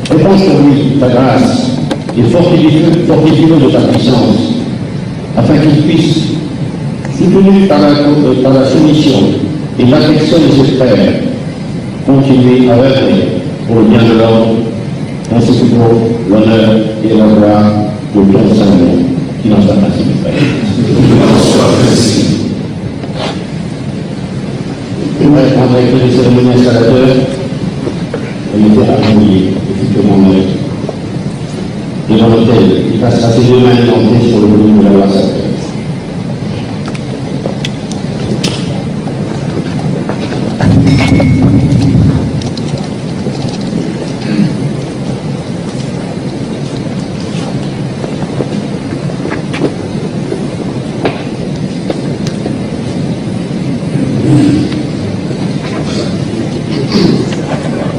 Réponds sur lui ta grâce et fortifie-le de ta puissance, afin qu'il puisse, soutenu par la soumission et l'affection de ses frères, continuer à œuvrer pour le bien de l'ordre, ainsi que pour l'honneur et la gloire de ton Saint-Nom, qui n'en soit ainsi, frère. Qu'il en soit ainsi. Je vais répondre avec les cérémonies installateurs et les faire harmonier, effectivement, et dans l'hôtel, il passera ses deux mains édentées sur le volume de la loi sacrée.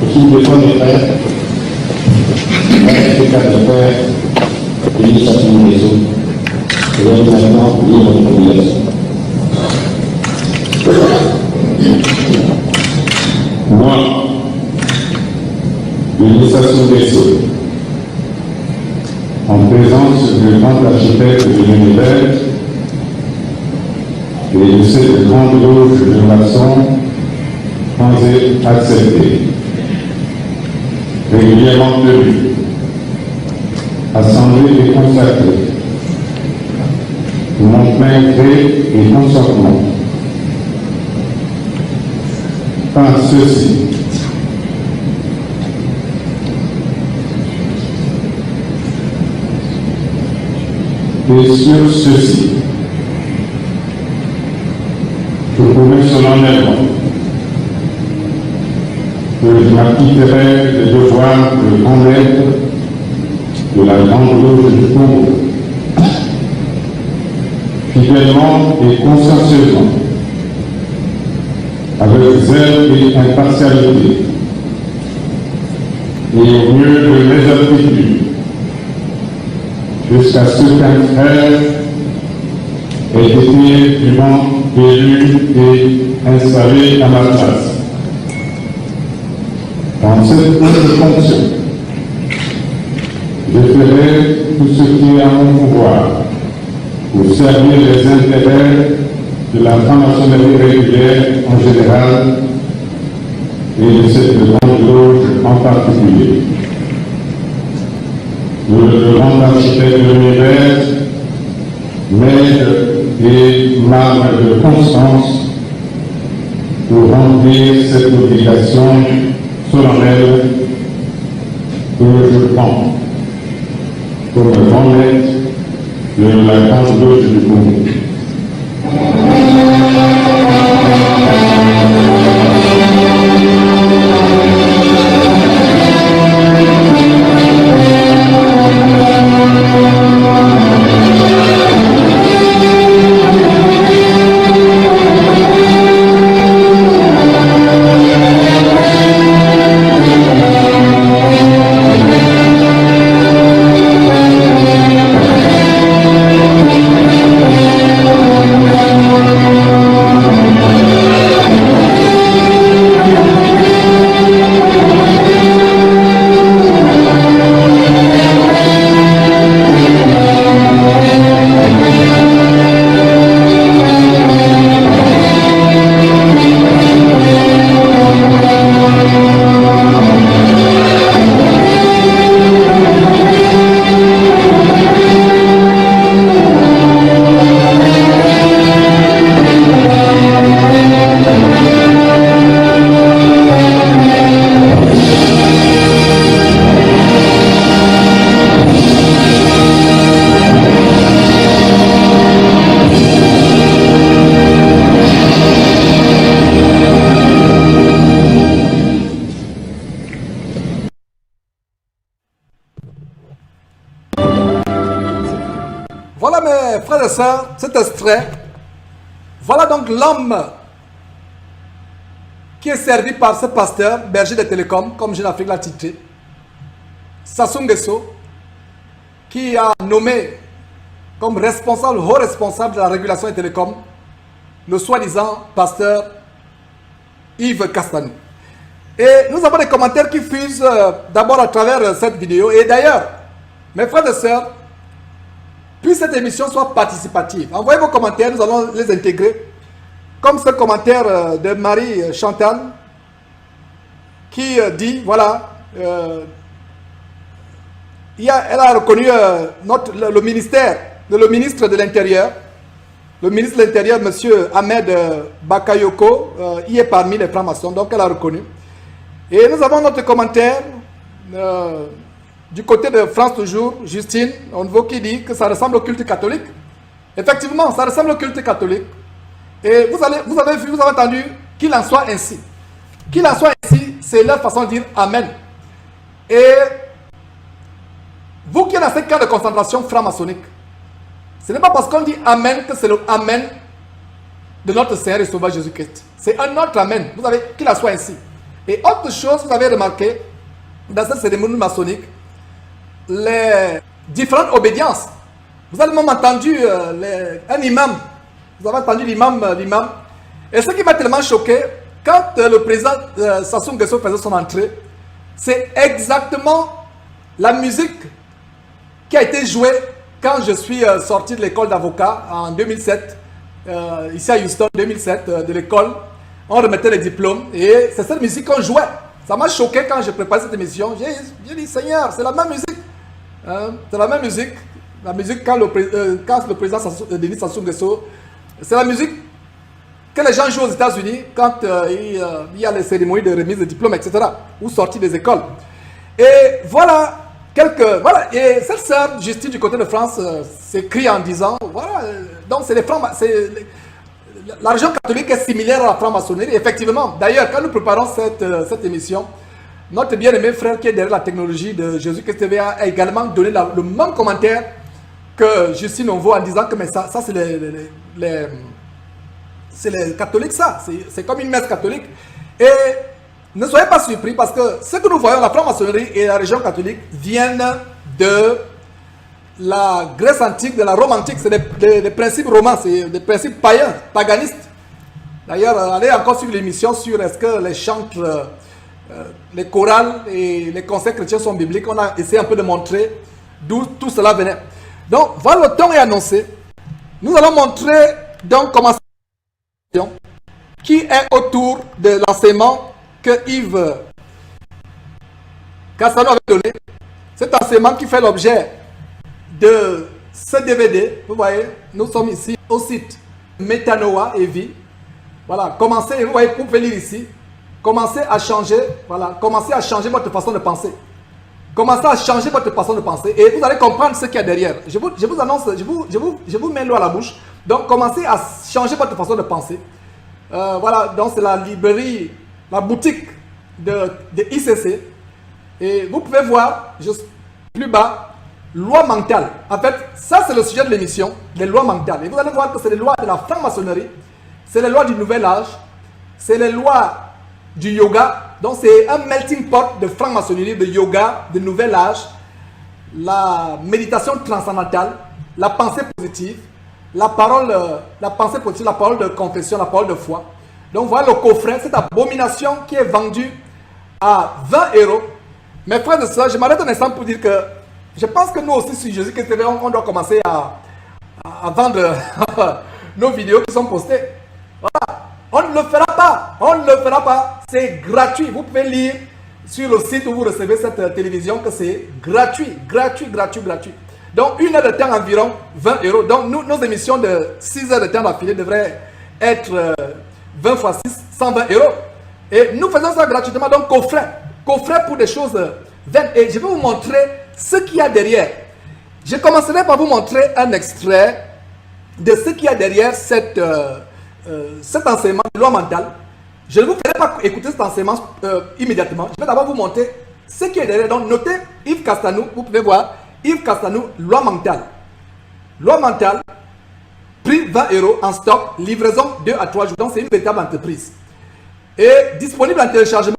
Aussi, deux fois, mes frères, avec les quatre frères, de l'initiative des autres, et là, maintenant, lire notre obligation. Moi, de l'initiation des eaux, en présence du grand architecte de l'univers et de cette grande loge de maçons, pensez accepter, régulièrement tenue, assemblée et consacrée, mon plein gré et consentement. Par ceci, et sur ceci, je promets solennellement que je m'acquitterai des devoirs de grand maître de la grande loge du Congo, fidèlement et consciencieusement, avec zèle et impartialité, et au mieux de mes aptitudes, jusqu'à ce qu'un frère ait été dûment élu et installé à ma place. Dans cette autre fonction, je ferai tout ce qui est à mon pouvoir pour servir les intérêts de la franc-maçonnerie régulière en général et de cette grande loge en particulier. Le grand architecte de l'univers m'aide et m'arme de constance pour remplir cette obligation solennelle que je prends comme grand maître de la grande loge du Congo. Voilà mes frères et sœurs, cet extrait. Voilà donc l'homme qui est servi par ce pasteur, berger de télécom, comme Jeune Afrique l'a titré, Sassou Nguesso, qui a nommé comme responsable, haut responsable de la régulation des télécoms, le soi-disant pasteur Yves Castanou. Et nous avons des commentaires qui fusent d'abord à travers cette vidéo. Et d'ailleurs, mes frères et sœurs, puis cette émission soit participative, envoyez vos commentaires, nous allons les intégrer. Comme ce commentaire de Marie Chantal qui dit, voilà, elle a reconnu le ministre de l'Intérieur. Le ministre de l'Intérieur, M. Ahmed Bakayoko, y est parmi les francs-maçons, donc elle a reconnu. Et nous avons notre commentaire du côté de France Toujours, Justine, on voit qui dit que ça ressemble au culte catholique. Effectivement, ça ressemble au culte catholique. Et vous avez vu, vous avez entendu qu'il en soit ainsi. Qu'il en soit ainsi, c'est leur façon de dire Amen. Et vous qui êtes dans ces camps de concentration franc-maçonnique, ce n'est pas parce qu'on dit Amen que c'est le Amen de notre Seigneur et Sauveur Jésus-Christ. C'est un autre Amen. Vous savez, qu'il en soit ainsi. Et autre chose, vous avez remarqué, dans cette cérémonie maçonnique, les différentes obédiences. Vous avez même entendu un imam. Vous avez entendu l'imam. Et ce qui m'a tellement choqué, quand le président Sassou Nguesso faisait son entrée, c'est exactement la musique qui a été jouée quand je suis sorti de l'école d'avocat en 2007, ici à Houston, 2007, de l'école. On remettait les diplômes et c'est cette musique qu'on jouait. Ça m'a choqué quand j'ai préparé cette émission. J'ai dit, Seigneur, c'est la même musique. C'est la même musique. La musique quand le président Denis Sassou Nguesso, c'est la musique que les gens jouent aux États-Unis quand il y a les cérémonies de remise de diplômes, etc. ou sortie des écoles. Et voilà, et cette sœur Justine du côté de France s'écrit en disant, voilà, donc c'est les francs, la religion catholique est similaire à la franc-maçonnerie. Effectivement, d'ailleurs, quand nous préparons cette émission, notre bien-aimé frère qui est derrière la technologie de Jésus-Christ TV a également donné le même commentaire que Justine Onvo en disant que mais ça c'est les catholiques, ça. C'est comme une messe catholique. Et ne soyez pas surpris parce que ce que nous voyons, la franc-maçonnerie et la religion catholique viennent de la Grèce antique, de la Rome antique. C'est des principes romains, c'est des principes païens, paganistes. D'ailleurs, allez encore suivre l'émission sur est-ce que les chantres, les chorales et les concerts chrétiens sont bibliques. On a essayé un peu de montrer d'où tout cela venait. Donc, voilà, le temps est annoncé. Nous allons montrer donc comment qui est autour de l'enseignement que Yves Castanou avait donné. Cet enseignement qui fait l'objet de ce DVD. Vous voyez, nous sommes ici au site Metanoa et Vie. Voilà, commencez, vous voyez, vous pouvez lire ici. Commencez à changer, voilà, commencez à changer votre façon de penser. Commencez à changer votre façon de penser et vous allez comprendre ce qu'il y a derrière. Je vous annonce, je vous mets l'eau à la bouche. Donc, commencez à changer votre façon de penser. Voilà, donc c'est la librairie, la boutique de ICC. Et vous pouvez voir, juste plus bas, loi mentale. En fait, ça c'est le sujet de l'émission, les lois mentales. Et vous allez voir que c'est les lois de la franc-maçonnerie, c'est les lois du nouvel âge, c'est les lois du yoga. Donc c'est un melting pot de franc-maçonnerie, de yoga, de nouvel âge, la méditation transcendantale, la pensée positive, la pensée positive, la parole de confession, la parole de foi. Donc voilà le coffret, cette abomination qui est vendue à 20 €. Mes frères et sœurs, je m'arrête un instant pour dire que je pense que nous aussi sur Jésus-Christ TV, on doit commencer à vendre nos vidéos qui sont postées. Voilà. On ne le fera pas. On ne le fera pas. C'est gratuit. Vous pouvez lire sur le site où vous recevez cette télévision que c'est gratuit. Gratuit. Donc, 1 heure de temps environ, 20 €. Donc, nos émissions de 6 heures de temps d'affilée devraient être 20 x 6, 120 €. Et nous faisons ça gratuitement. Donc, coffret pour des choses vaines. Et je vais vous montrer ce qu'il y a derrière. Je commencerai par vous montrer un extrait de ce qu'il y a derrière cet enseignement de loi mentale. Je ne vous ferai pas écouter cet enseignement immédiatement. Je vais d'abord vous montrer ce qui est derrière. Donc, notez Yves Castanou. Vous pouvez voir Yves Castanou, loi mentale. Loi mentale, prix 20 € en stock, livraison 2 à 3 jours. Donc c'est une véritable entreprise. Et disponible en téléchargement.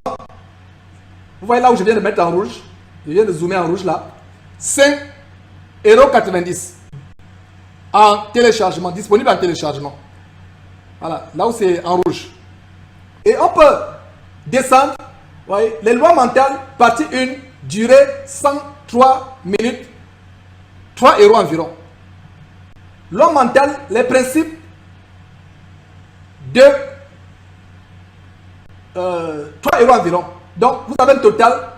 Vous voyez là où je viens de mettre en rouge. Je viens de zoomer en rouge là. 5,90 € en téléchargement. Disponible en téléchargement. Voilà, là où c'est en rouge. Et on peut descendre. Vous voyez, les lois mentales, partie 1, durée 103 minutes, 3 € environ. Loi mentale, les principes de 3 € environ. Donc, vous avez un total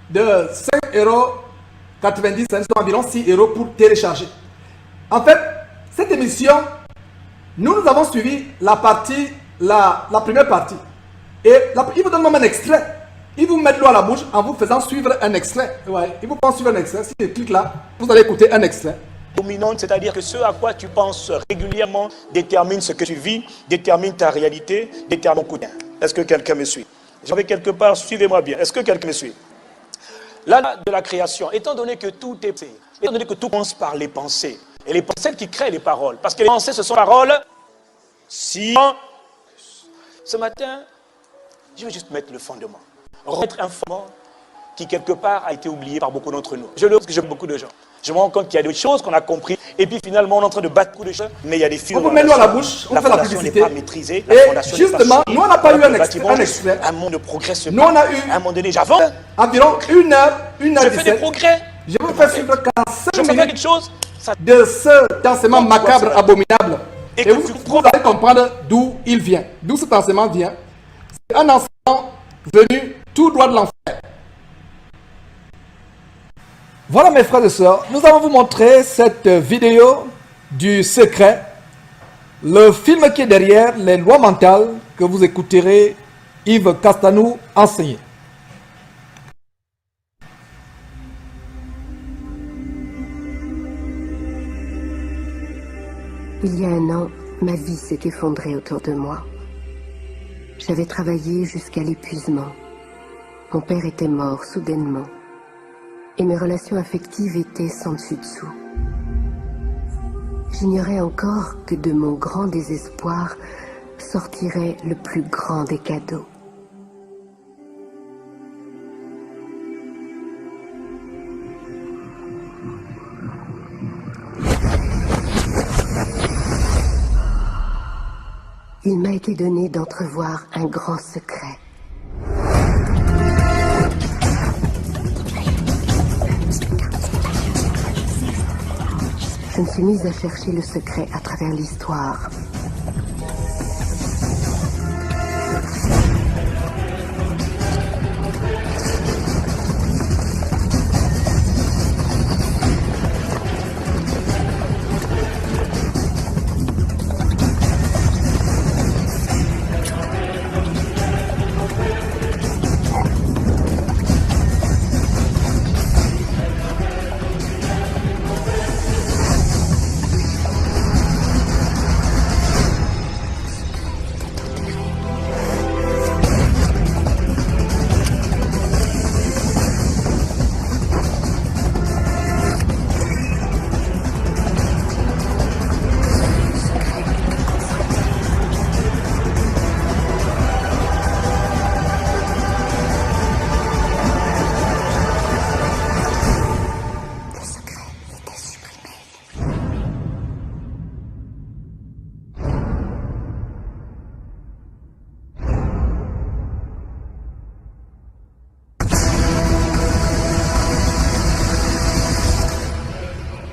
de 5,90 €, c'est environ 6 € pour télécharger. En fait, cette émission, nous avons suivi la première partie. Et il vous donne même un extrait. Il vous met l'eau à la bouche en vous faisant suivre un extrait. Ouais, il vous fait suivre un extrait. Si je clique là, vous allez écouter un extrait. Dominante, c'est-à-dire que ce à quoi tu penses régulièrement détermine ce que tu vis, détermine ta réalité, détermine ton quotidien. Est-ce que quelqu'un me suit? J'en vais quelque part, suivez-moi bien. Est-ce que quelqu'un me suit? Là, de la création, étant donné que tout est pensé, étant donné que tout commence par les pensées, et les pensées qui créent les paroles, parce que les pensées, ce sont les paroles. Si ce matin, je vais juste mettre le fondement, remettre un fondement qui quelque part a été oublié par beaucoup d'entre nous. Je le dis parce que j'aime beaucoup de gens. Je me rends compte qu'il y a des choses qu'on a compris, et puis finalement on est en train de battre beaucoup de choses, mais il y a des fils. On vous met l'eau à la bouche, on fait la publicité. Pas maîtrisée, et justement, nous on n'a pas eu un extrait. Un monde de progrès se nous on a eu, à un moment donné, j'avance. Environ 1 heure, 1 heure. Je fais des progrès. Je vous fais suivre 45 minutes quelque chose, de ce enseignement macabre, abominable. Et vous allez comprendre d'où il vient, d'où cet enseignement vient. C'est un enseignement venu tout droit de l'enfer. Voilà mes frères et sœurs, nous allons vous montrer cette vidéo du secret, le film qui est derrière les lois mentales que vous écouterez Yves Castanou enseigner. Il y a un an, ma vie s'est effondrée autour de moi. J'avais travaillé jusqu'à l'épuisement. Mon père était mort soudainement. Et mes relations affectives étaient sans dessus-dessous. J'ignorais encore que de mon grand désespoir sortirait le plus grand des cadeaux. Il m'a été donné d'entrevoir un grand secret. Je me suis mise à chercher le secret à travers l'histoire.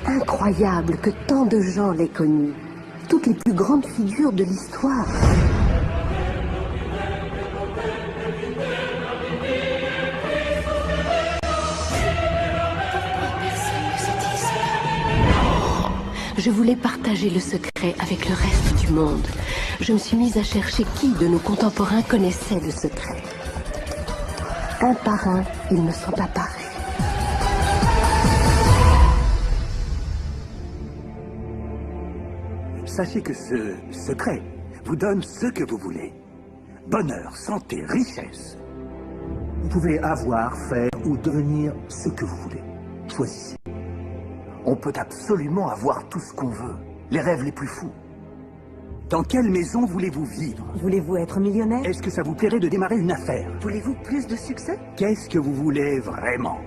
Incroyable que tant de gens l'aient connu. Toutes les plus grandes figures de l'histoire. Je voulais partager le secret avec le reste du monde. Je me suis mise à chercher qui de nos contemporains connaissait le secret. Un par un, ils me sont apparus. Sachez que ce secret vous donne ce que vous voulez. Bonheur, santé, richesse. Vous pouvez avoir, faire ou devenir ce que vous voulez. Choisissez. On peut absolument avoir tout ce qu'on veut, les rêves les plus fous. Dans quelle maison voulez-vous vivre? Voulez-vous être millionnaire? Est-ce que ça vous plairait de démarrer une affaire? Voulez-vous plus de succès? Qu'est-ce que vous voulez vraiment?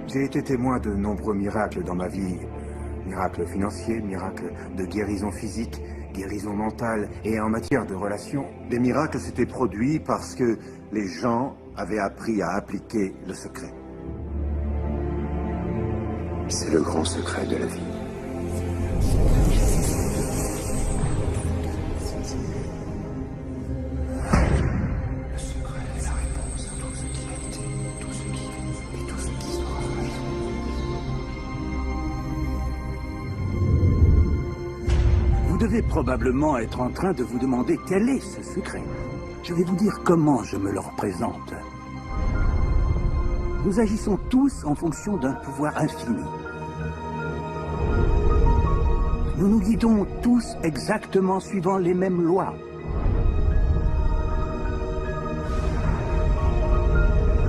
J'ai été témoin de nombreux miracles dans ma vie. Miracles financiers, miracles de guérison physique, guérison mentale et en matière de relations. Des miracles s'étaient produits parce que les gens avaient appris à appliquer le secret. C'est le grand secret de la vie. Vous devez probablement être en train de vous demander quel est ce secret. Je vais vous dire comment je me le représente. Nous agissons tous en fonction d'un pouvoir infini. Nous nous guidons tous exactement suivant les mêmes lois.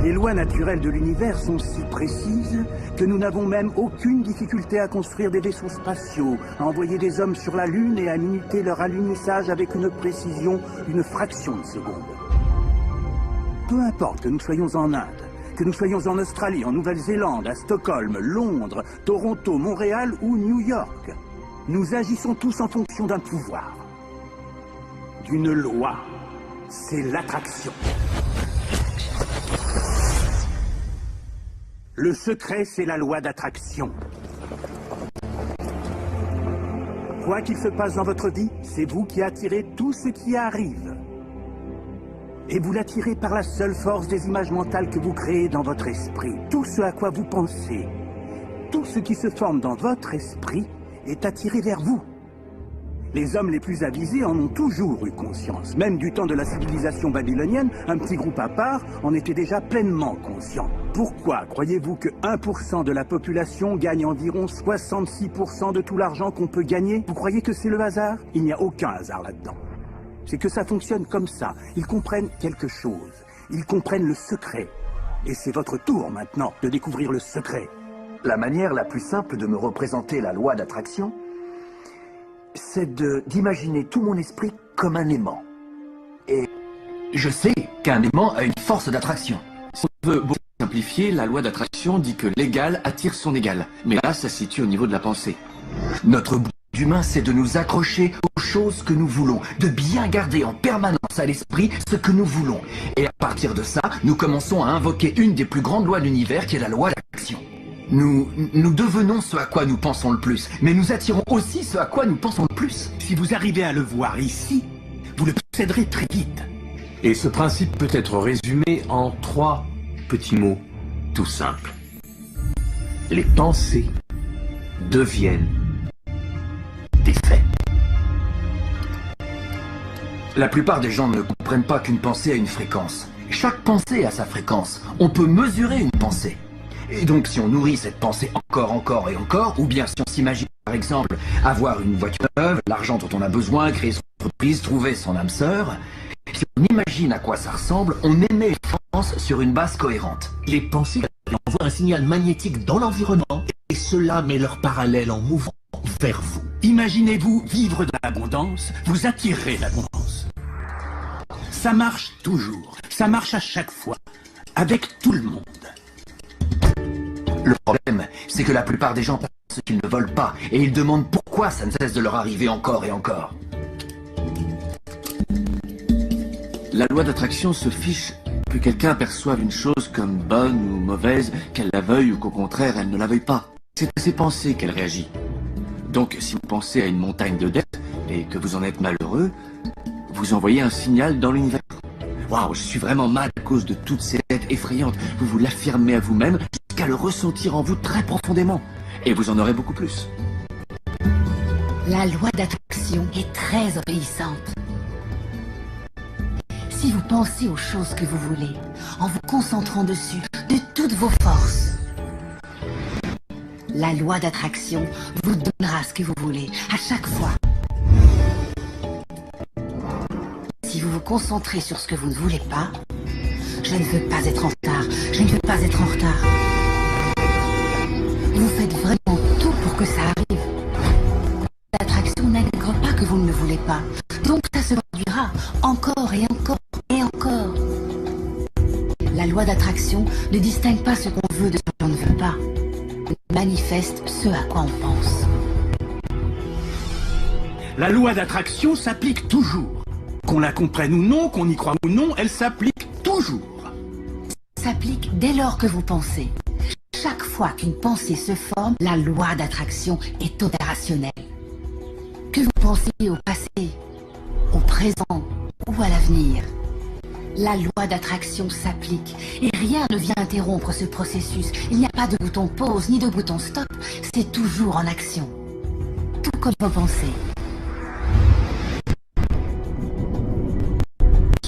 Les lois naturelles de l'univers sont si précises que nous n'avons même aucune difficulté à construire des vaisseaux spatiaux, à envoyer des hommes sur la Lune et à minuter leur alunissage avec une précision d'une fraction de seconde. Peu importe que nous soyons en Inde, que nous soyons en Australie, en Nouvelle-Zélande, à Stockholm, Londres, Toronto, Montréal ou New York, nous agissons tous en fonction d'un pouvoir, d'une loi. C'est l'attraction. Le secret, c'est la loi d'attraction. Quoi qu'il se passe dans votre vie, c'est vous qui attirez tout ce qui arrive. Et vous l'attirez par la seule force des images mentales que vous créez dans votre esprit. Tout ce à quoi vous pensez, tout ce qui se forme dans votre esprit est attiré vers vous. Les hommes les plus avisés en ont toujours eu conscience. Même du temps de la civilisation babylonienne, un petit groupe à part en était déjà pleinement conscient. Pourquoi croyez-vous que 1% de la population gagne environ 66% de tout l'argent qu'on peut gagner? Vous croyez que c'est le hasard? Il n'y a aucun hasard là-dedans. C'est que ça fonctionne comme ça. Ils comprennent quelque chose. Ils comprennent le secret. Et c'est votre tour maintenant de découvrir le secret. La manière la plus simple de me représenter la loi d'attraction, c'est d'imaginer tout mon esprit comme un aimant. Et je sais qu'un aimant a une force d'attraction. Si on veut beaucoup simplifier, la loi d'attraction dit que l'égal attire son égal. Mais là, ça se situe au niveau de la pensée. Notre but humain, c'est de nous accrocher aux choses que nous voulons, de bien garder en permanence à l'esprit ce que nous voulons. Et à partir de ça, nous commençons à invoquer une des plus grandes lois de l'univers qui est la loi d'attraction. Nous devenons ce à quoi nous pensons le plus, mais nous attirons aussi ce à quoi nous pensons le plus. Si vous arrivez à le voir ici, vous le posséderez très vite. Et ce principe peut être résumé en 3 petits mots tout simples. Les pensées deviennent des faits. La plupart des gens ne comprennent pas qu'une pensée a une fréquence. Chaque pensée a sa fréquence. On peut mesurer une pensée. Et donc si on nourrit cette pensée encore et encore, ou bien si on s'imagine par exemple avoir une voiture neuve, l'argent dont on a besoin, créer son entreprise, trouver son âme sœur, si on imagine à quoi ça ressemble, on émet une fréquence sur une base cohérente. Les pensées envoient un signal magnétique dans l'environnement et cela met leur parallèle en mouvement vers vous. Imaginez-vous vivre de l'abondance, vous attirerez l'abondance. Ça marche toujours, ça marche à chaque fois, avec tout le monde. Le problème, c'est que la plupart des gens pensent qu'ils ne volent pas, et ils demandent pourquoi ça ne cesse de leur arriver encore et encore. La loi d'attraction se fiche que quelqu'un perçoive une chose comme bonne ou mauvaise, qu'elle la veuille ou qu'au contraire elle ne la veuille pas. C'est à ses pensées qu'elle réagit. Donc si vous pensez à une montagne de dettes et que vous en êtes malheureux, vous envoyez un signal dans l'univers. Waouh, je suis vraiment mal à cause de toutes ces dettes effrayantes. Vous vous l'affirmez à vous-même jusqu'à le ressentir en vous très profondément. Et vous en aurez beaucoup plus. La loi d'attraction est très obéissante. Si vous pensez aux choses que vous voulez, en vous concentrant dessus de toutes vos forces, la loi d'attraction vous donnera ce que vous voulez, à chaque fois. Si vous vous concentrez sur ce que vous ne voulez pas, je ne veux pas être en retard, je ne veux pas être en retard. Vous faites vraiment manifeste ce à quoi on pense. La loi d'attraction s'applique toujours. Qu'on la comprenne ou non, qu'on y croit ou non, elle s'applique toujours. S'applique dès lors que vous pensez. Chaque fois qu'une pensée se forme, la loi d'attraction est opérationnelle. Que vous pensez au passé, au présent ou à l'avenir, la loi d'attraction s'applique et rien ne vient interrompre ce processus. Il n'y a pas de bouton pause ni de bouton stop, c'est toujours en action. Tout comme vos pensées.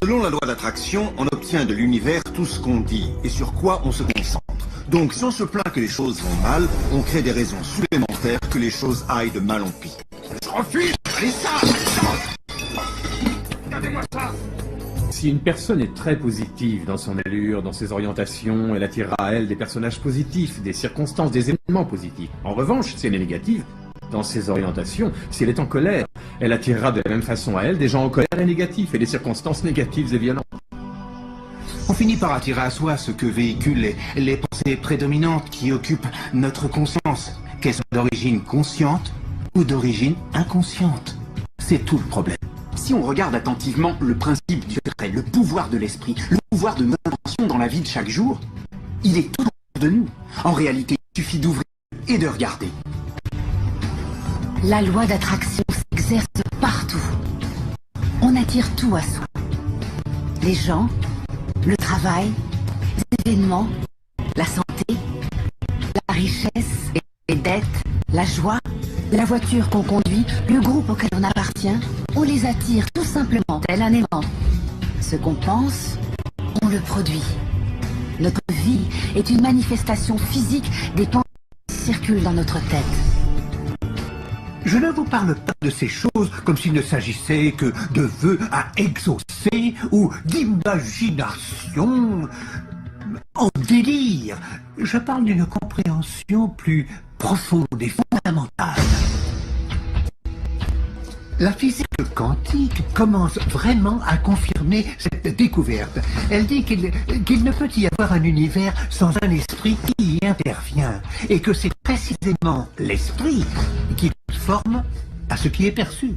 Selon la loi d'attraction, on obtient de l'univers tout ce qu'on dit et sur quoi on se concentre. Donc, si on se plaint que les choses vont mal, on crée des raisons supplémentaires que les choses aillent de mal en pis. Je refuse. Allez, ça. Regardez-moi ça. Si une personne est très positive dans son allure, dans ses orientations, elle attirera à elle des personnages positifs, des circonstances, des événements positifs. En revanche, si elle est négative, dans ses orientations, si elle est en colère, elle attirera de la même façon à elle des gens en colère et négatifs, et des circonstances négatives et violentes. On finit par attirer à soi ce que véhiculent les pensées prédominantes qui occupent notre conscience, qu'elles soient d'origine consciente ou d'origine inconsciente. C'est tout le problème. Si on regarde attentivement le principe du secret, le pouvoir de l'esprit, le pouvoir de notre intention dans la vie de chaque jour, il est tout autour de nous. En réalité, il suffit d'ouvrir et de regarder. La loi d'attraction s'exerce partout. On attire tout à soi. Les gens, le travail, les événements, la santé, la richesse, les dettes, la joie, la voiture qu'on conduit, le groupe auquel on appartient, on les attire tout simplement tel un aimant. Ce qu'on pense, on le produit. Notre vie est une manifestation physique des pensées qui circulent dans notre tête. Je ne vous parle pas de ces choses comme s'il ne s'agissait que de vœux à exaucer ou d'imagination en délire. Je parle d'une compréhension plus profonde et fondamentale. La physique quantique commence vraiment à confirmer cette découverte. Elle dit qu'il ne peut y avoir un univers sans un esprit qui y intervient, et que c'est précisément l'esprit qui forme à ce qui est perçu.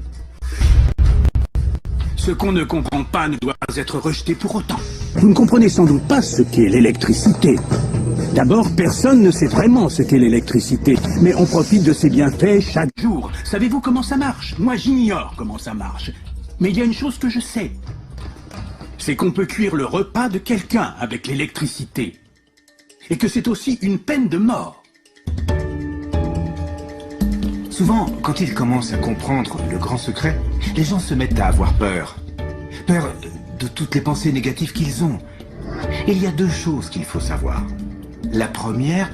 Ce qu'on ne comprend pas ne doit pas être rejeté pour autant. Vous ne comprenez sans doute pas ce qu'est l'électricité. D'abord, personne ne sait vraiment ce qu'est l'électricité, mais on profite de ses bienfaits chaque jour. Savez-vous comment ça marche? Moi, j'ignore comment ça marche. Mais il y a une chose que je sais. C'est qu'on peut cuire le repas de quelqu'un avec l'électricité. Et que c'est aussi une peine de mort. Souvent, quand ils commencent à comprendre le grand secret, les gens se mettent à avoir peur. Peur de toutes les pensées négatives qu'ils ont. Il y a deux choses qu'il faut savoir. La première,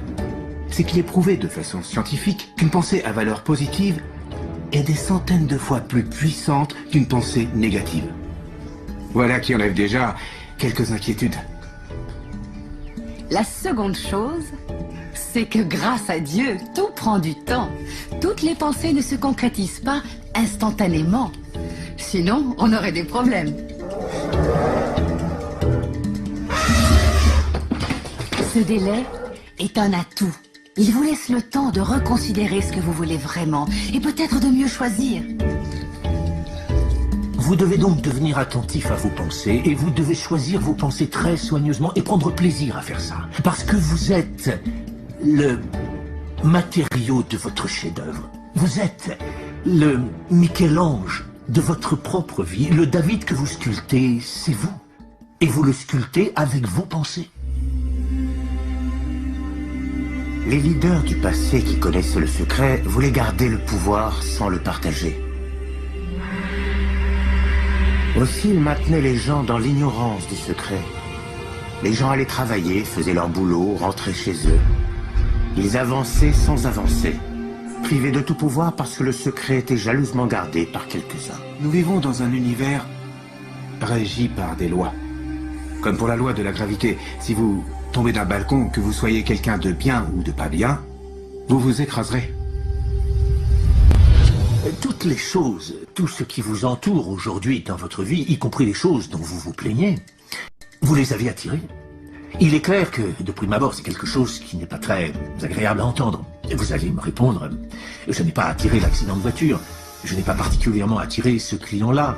c'est qu'il est prouvé de façon scientifique qu'une pensée à valeur positive est des centaines de fois plus puissante qu'une pensée négative. Voilà qui enlève déjà quelques inquiétudes. La seconde chose, c'est que grâce à Dieu, tout prend du temps. Toutes les pensées ne se concrétisent pas instantanément. Sinon, on aurait des problèmes. Ce délai est un atout. Il vous laisse le temps de reconsidérer ce que vous voulez vraiment et peut-être de mieux choisir. Vous devez donc devenir attentif à vos pensées et vous devez choisir vos pensées très soigneusement et prendre plaisir à faire ça. Parce que vous êtes le matériau de votre chef-d'œuvre. Vous êtes le Michel-Ange de votre propre vie. Le David que vous sculptez, c'est vous. Et vous le sculptez avec vos pensées. Les leaders du passé qui connaissent le secret voulaient garder le pouvoir sans le partager. Aussi, ils maintenaient les gens dans l'ignorance du secret. Les gens allaient travailler, faisaient leur boulot, rentraient chez eux. Ils avançaient sans avancer, privés de tout pouvoir parce que le secret était jalousement gardé par quelques-uns. Nous vivons dans un univers régi par des lois. Comme pour la loi de la gravité, si vous tombez d'un balcon, que vous soyez quelqu'un de bien ou de pas bien, vous vous écraserez. Toutes les choses, tout ce qui vous entoure aujourd'hui dans votre vie, y compris les choses dont vous vous plaignez, vous les avez attirées. Il est clair que, de prime abord, c'est quelque chose qui n'est pas très agréable à entendre. Vous allez me répondre, je n'ai pas attiré l'accident de voiture, je n'ai pas particulièrement attiré ce client-là,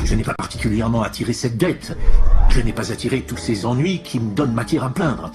je n'ai pas particulièrement attiré cette dette, je n'ai pas attiré tous ces ennuis qui me donnent matière à me plaindre.